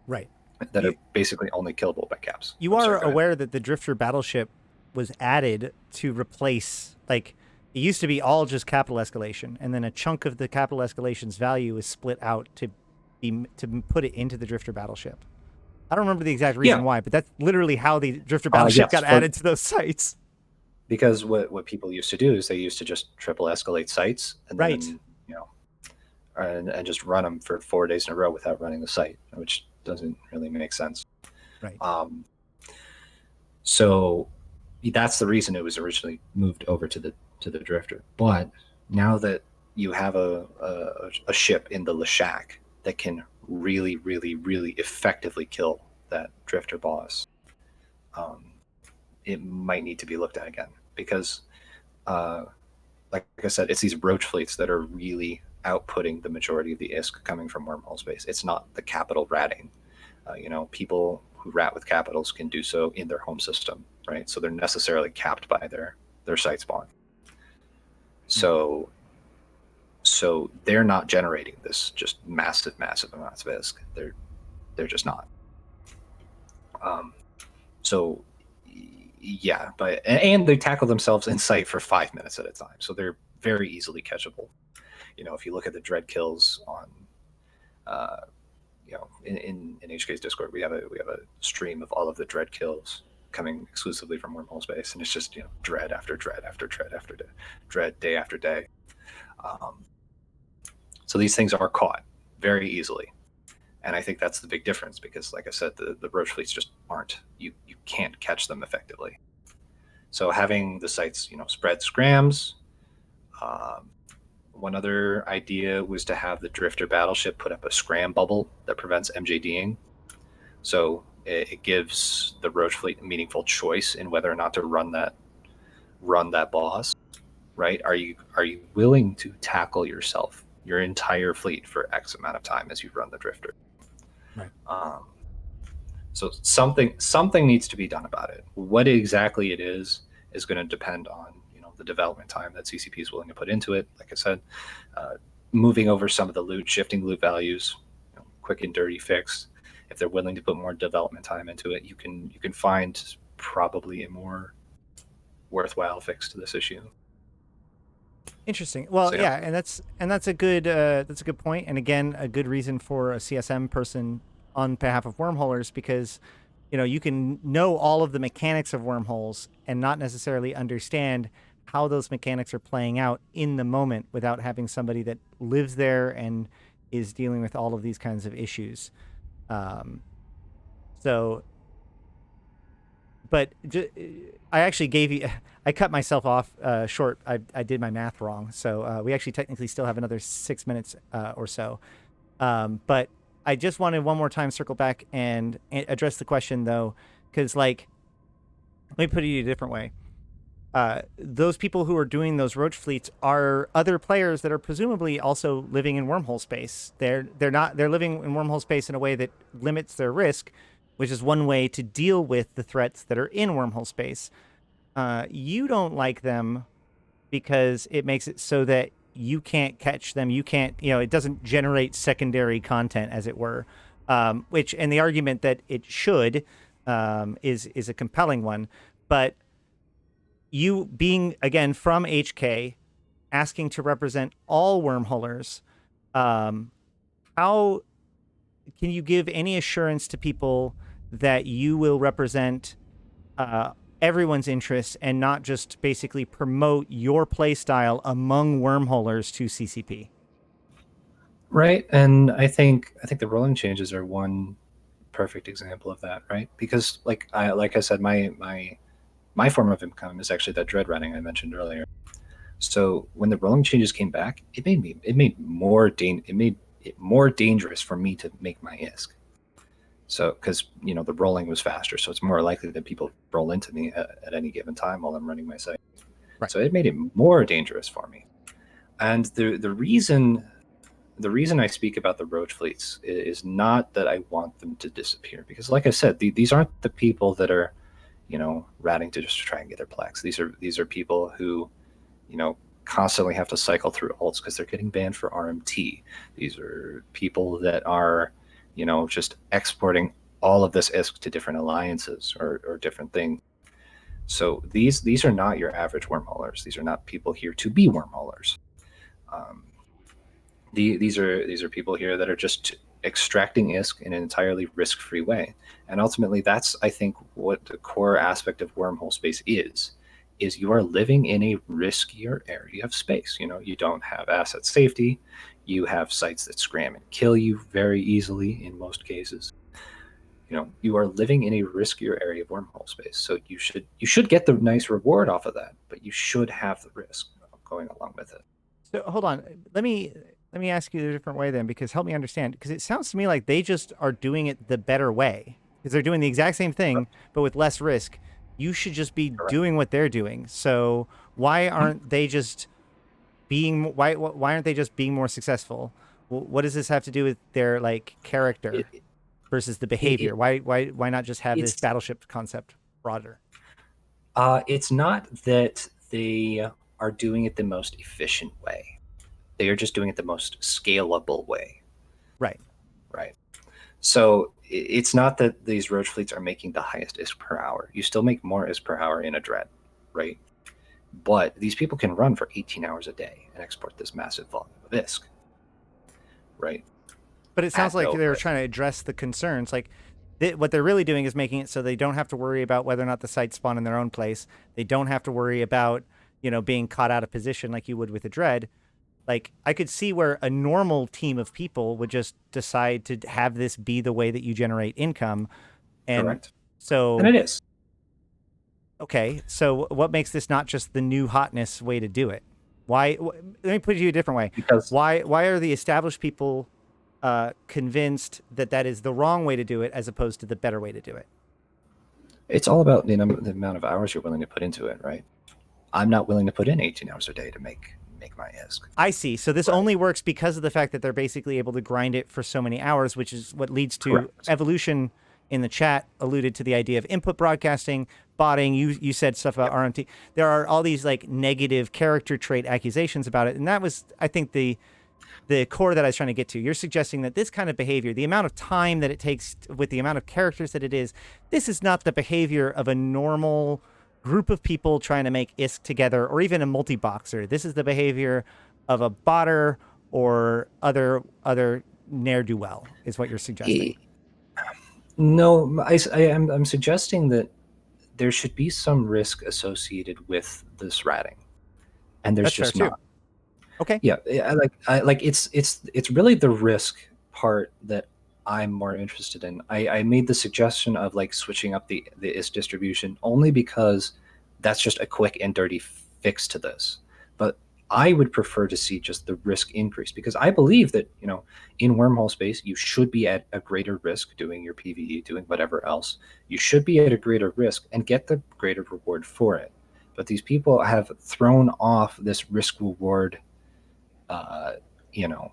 Right. that You are basically only killable by caps. you I'm are sorry, go ahead. aware that the Drifter battleship was added to replace, like, it used to be all just capital escalation, and then a chunk of the capital escalation's value is split out to put it into the Drifter battleship. I don't remember the exact reason Yeah, why, but that's literally how the Drifter battleship yes, got added to those sites. because what people used to do is they used to just triple escalate sites and Right. then and just run them for 4 days in a row without running the site, which doesn't really make sense. Right. So that's the reason it was originally moved over to the drifter. But now that you have a ship in the Lashak that can really, really, really effectively kill that drifter boss, it might need to be looked at again because, like I said, it's these roach fleets that are really outputting the majority of the ISK coming from wormhole space. It's not the capital ratting. People who rat with capitals can do so in their home system, right? So they're necessarily capped by their site spawn. So they're not generating this just massive amounts of ISK. They're just not. So yeah, but and they tackle themselves in sight for 5 minutes at a time, so they're very easily catchable. If you look at the dread kills on, in HK's Discord, we have a stream of all of the dread kills coming exclusively from wormhole space, and it's just dread after dread after dread after dread day after day. So these things are caught very easily, and I think that's the big difference because, like I said, the roach fleets just aren't. You can't catch them effectively. So having the sites spread scrams. One other idea was to have the drifter battleship put up a scram bubble that prevents MJDing. So it gives the roach fleet a meaningful choice in whether or not to run that boss. Right? Are you willing to tackle your entire fleet for X amount of time as you run the drifter? Right. So something needs to be done about it. What exactly it is going to depend on the development time that CCP is willing to put into it. Like I said, moving over some of the loot, shifting loot values, quick and dirty fix. If they're willing to put more development time into it, you can find probably a more worthwhile fix to this issue. Interesting. Well, So, yeah, and that's a good point, and again, a good reason for a CSM person on behalf of wormholers because you can know all of the mechanics of wormholes and not necessarily understand how those mechanics are playing out in the moment without having somebody that lives there and is dealing with all of these kinds of issues. So, but I actually gave you, I cut myself off short. I did my math wrong. So we actually technically still have another 6 minutes or so. But I just wanted one more time circle back and address the question though, because let me put it a different way. Those people who are doing those roach fleets are other players that are presumably also living in wormhole space. They're living in wormhole space in a way that limits their risk, which is one way to deal with the threats that are in wormhole space. You don't like them because it makes it so that you can't catch them. You can't, it doesn't generate secondary content, as it were. And the argument that it should is a compelling one, but you being again from HK, asking to represent all wormholers, how can you give any assurance to people that you will represent everyone's interests and not just basically promote your play style among wormholers to CCP? right, and I think the rolling changes are one perfect example of that, right? Because like I said, my form of income is actually that dread running I mentioned earlier. So when the rolling changes came back, it made it more dangerous for me to make my ISK So, because the rolling was faster, so it's more likely that people roll into me at any given time while I'm running my site. Right. So it made it more dangerous for me. And the reason I speak about the roach fleets is not that I want them to disappear, because, like I said, these aren't the people that are, ratting to just try and get their plaques. These are people who, constantly have to cycle through alts because they're getting banned for RMT. These are people that are, just exporting all of this ISK to different alliances or different things. So these are not your average wormholers. These are not people here to be wormholers. Um, these are people here that are just extracting ISK in an entirely risk-free way. And ultimately, that's, I think, what the core aspect of wormhole space is you are living in a riskier area of space. You don't have asset safety. You have sites that scram and kill you very easily in most cases. You are living in a riskier area of wormhole space. So you should get the nice reward off of that, but you should have the risk going along with it. So hold on. Let me ask you a different way then, because help me understand. Because it sounds to me like they just are doing it the better way. Because they're doing the exact same thing, but with less risk. You should just be Correct. doing what they're doing. So why aren't they just why aren't they just being more successful? What does this have to do with their like It, character versus the it, behavior? it Why not just have this it's battleship concept broader? it's not that they are doing it the most efficient way. They are just doing it the most scalable way, Right. right? So it's not that these roach fleets are making the highest ISK per hour. You still make more ISK per hour in a dread, right? But these people can run for 18 hours a day and export this massive volume of ISK, right? But it sounds At like no they're risk. trying to address the concerns. Like what they're really doing is making it so they don't have to worry about whether or not the sites spawn in their own place. They don't have to worry about being caught out of position like you would with a dread. Like I could see where a normal team of people would just decide to have this be the way that you generate income, and Correct. And so it is. okay, so what makes this not just the new hotness way to do it? Why? Let me put it to you a different way. Because Why are the established people convinced that that is the wrong way to do it as opposed to the better way to do it? it's all about the amount of hours you're willing to put into it, right? I'm not willing to put in 18 hours a day to make my ISK. I see. So this Right. only works because of the fact that they're basically able to grind it for so many hours, which is what leads to Correct. evolution. In the chat, alluded to the idea of input broadcasting, botting. You said stuff about Yep. RMT. There are all these like negative character trait accusations about it, and that was, I think, the core that I was trying to get to. You're suggesting that this kind of behavior, the amount of time that it takes with the amount of characters that it is, this is not the behavior of a normal group of people trying to make ISK together, or even a multi-boxer. This is the behavior of a botter or other ne'er-do-well, is what you're suggesting. No, I'm suggesting that there should be some risk associated with this ratting, and there's That's fair just too. not. Okay. Yeah, I like it's really the risk part that I'm more interested in. I made the suggestion of like switching up the ISK distribution only because that's just a quick and dirty fix to this. But I would prefer to see just the risk increase, because I believe that in wormhole space you should be at a greater risk doing your PvE, doing whatever else. You should be at a greater risk and get the greater reward for it. But these people have thrown off this risk reward uh, you know,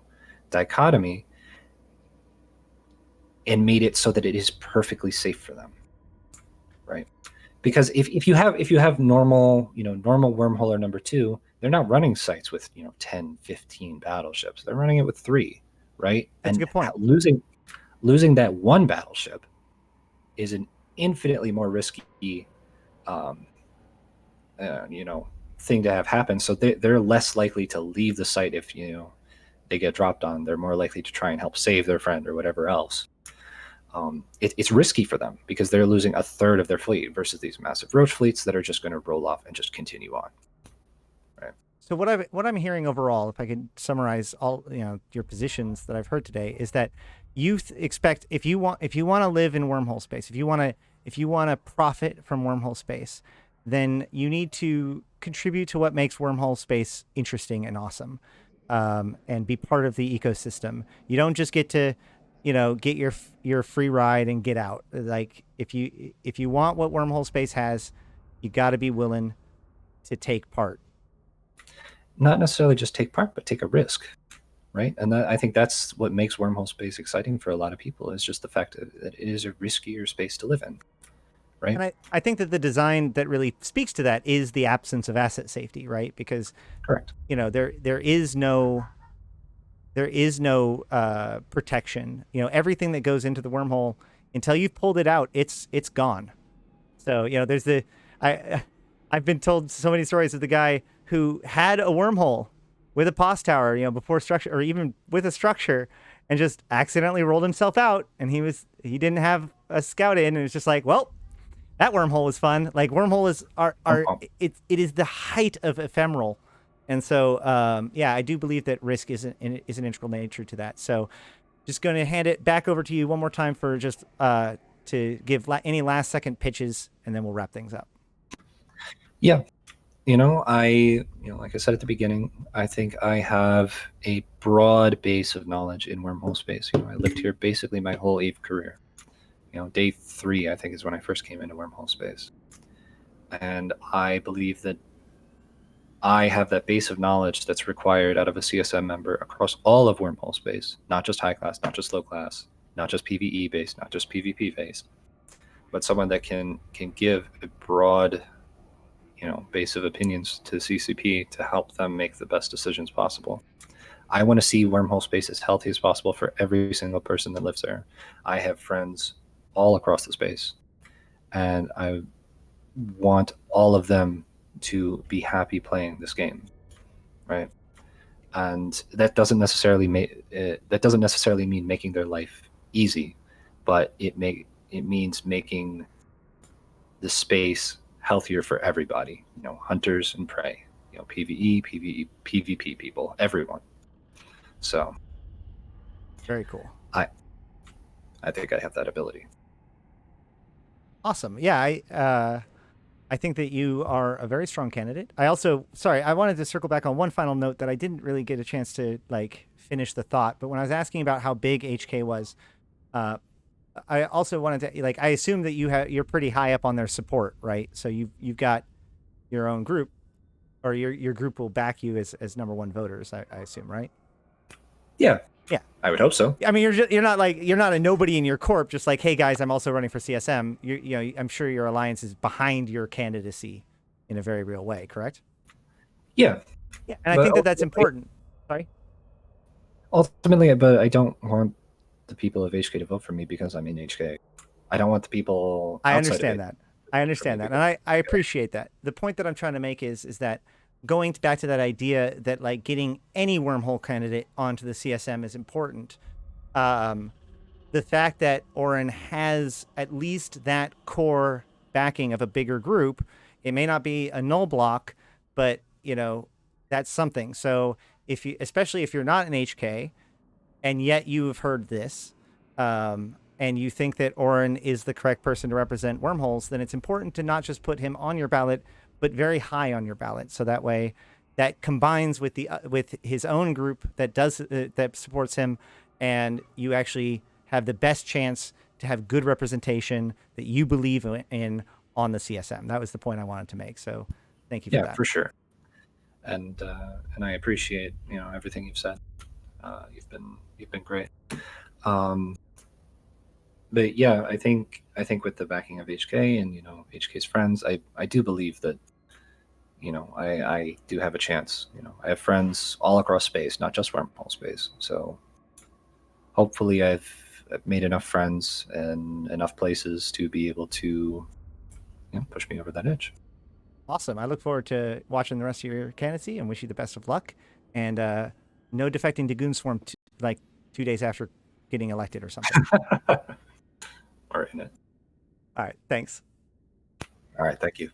dichotomy and made it so that it is perfectly safe for them, right? Because if you have normal wormholer number two, they're not running sites with 10, 15 battleships. They're running it with three, right? That's a And good point. losing that one battleship is an infinitely more risky um, thing to have happen. So they're less likely to leave the site if they get dropped on. They're more likely to try and help save their friend or whatever else. It's risky for them because they're losing a third of their fleet versus these massive roach fleets that are just going to roll off and just continue on. Right. So what I'm hearing overall, if I could summarize all your positions that I've heard today, is that you expect if you want to live in wormhole space, if you want to profit from wormhole space, then you need to contribute to what makes wormhole space interesting and awesome, and be part of the ecosystem. You don't just get to get your free ride and get out. Like if you want what wormhole space has, you got to be willing to take part. Not necessarily just take part, but take a risk, right? And I think that's what makes wormhole space exciting for a lot of people, is just the fact that it is a riskier space to live in, right? And I think that the design that really speaks to that is the absence of asset safety, right? Because Correct. there is no protection. Everything that goes into the wormhole, until you've pulled it out, it's gone. So there's I I've been told so many stories of the guy who had a wormhole with a pos tower, before structure, or even with a structure, and just accidentally rolled himself out, and he didn't have a scout in, and it was just like, well, that wormhole was fun. Like wormhole is it is the height of ephemeral, and so yeah, I do believe that risk is an integral nature to that. So just going to hand it back over to you one more time for just to give any last second pitches, and then we'll wrap things up. Yeah. Like I said at the beginning, I think I have a broad base of knowledge in wormhole space. I lived here basically my whole EVE career. Day 3, I think, is when I first came into wormhole space. And I believe that I have that base of knowledge that's required out of a CSM member across all of wormhole space, not just high class, not just low class, not just PvE based, not just PvP based, but someone that can give a broad base of opinions to CCP to help them make the best decisions possible. I want to see wormhole space as healthy as possible for every single person that lives there. I have friends all across the space, and I want all of them to be happy playing this game, right? And that doesn't necessarily mean making their life easy, but it means making the space healthier for everybody. Hunters and prey, PvE, PvE, PvP people, everyone. So Very cool. I think I have that ability. Awesome. Yeah, I think that you are a very strong candidate. I wanted to circle back on one final note that I didn't really get a chance to finish the thought. But when I was asking about how big HK was, I also wanted to I assume that you're pretty high up on their support, right? So you've got your own group, or your group will back you as number one voters. I assume, right? Yeah. Yeah. I would hope so. I mean, you're not a nobody in your corp. Just like, hey guys, I'm also running for CSM. I'm sure your alliance is behind your candidacy in a very real way. Correct? Yeah. Yeah, and I think that's important. Sorry. Ultimately, but I don't want the people of HK to vote for me because I'm in HK. I don't want the people. I understand that. I understand that, and I appreciate that. The point that I'm trying to make is that going back to that idea that getting any wormhole candidate onto the CSM is important. The fact that Orin has at least that core backing of a bigger group, it may not be a null block, but that's something. So especially if you're not an HK, and yet you have heard this, and you think that Orin is the correct person to represent wormholes, then it's important to not just put him on your ballot, but very high on your ballot. So that way, that combines with with his own group that supports him, and you actually have the best chance to have good representation that you believe in on the CSM. That was the point I wanted to make. So thank you for that. Yeah, for sure. And I appreciate everything you've said. You've been great. But yeah, I think with the backing of HK and HK's friends, I do believe that I do have a chance. I have friends all across space, not just wormhole space. So hopefully I've made enough friends and enough places to be able to push me over that edge. Awesome. I look forward to watching the rest of your candidacy and wish you the best of luck. And no defecting to Goon Swarm 2 days after getting elected or something. All right. All right. Thanks. All right. Thank you.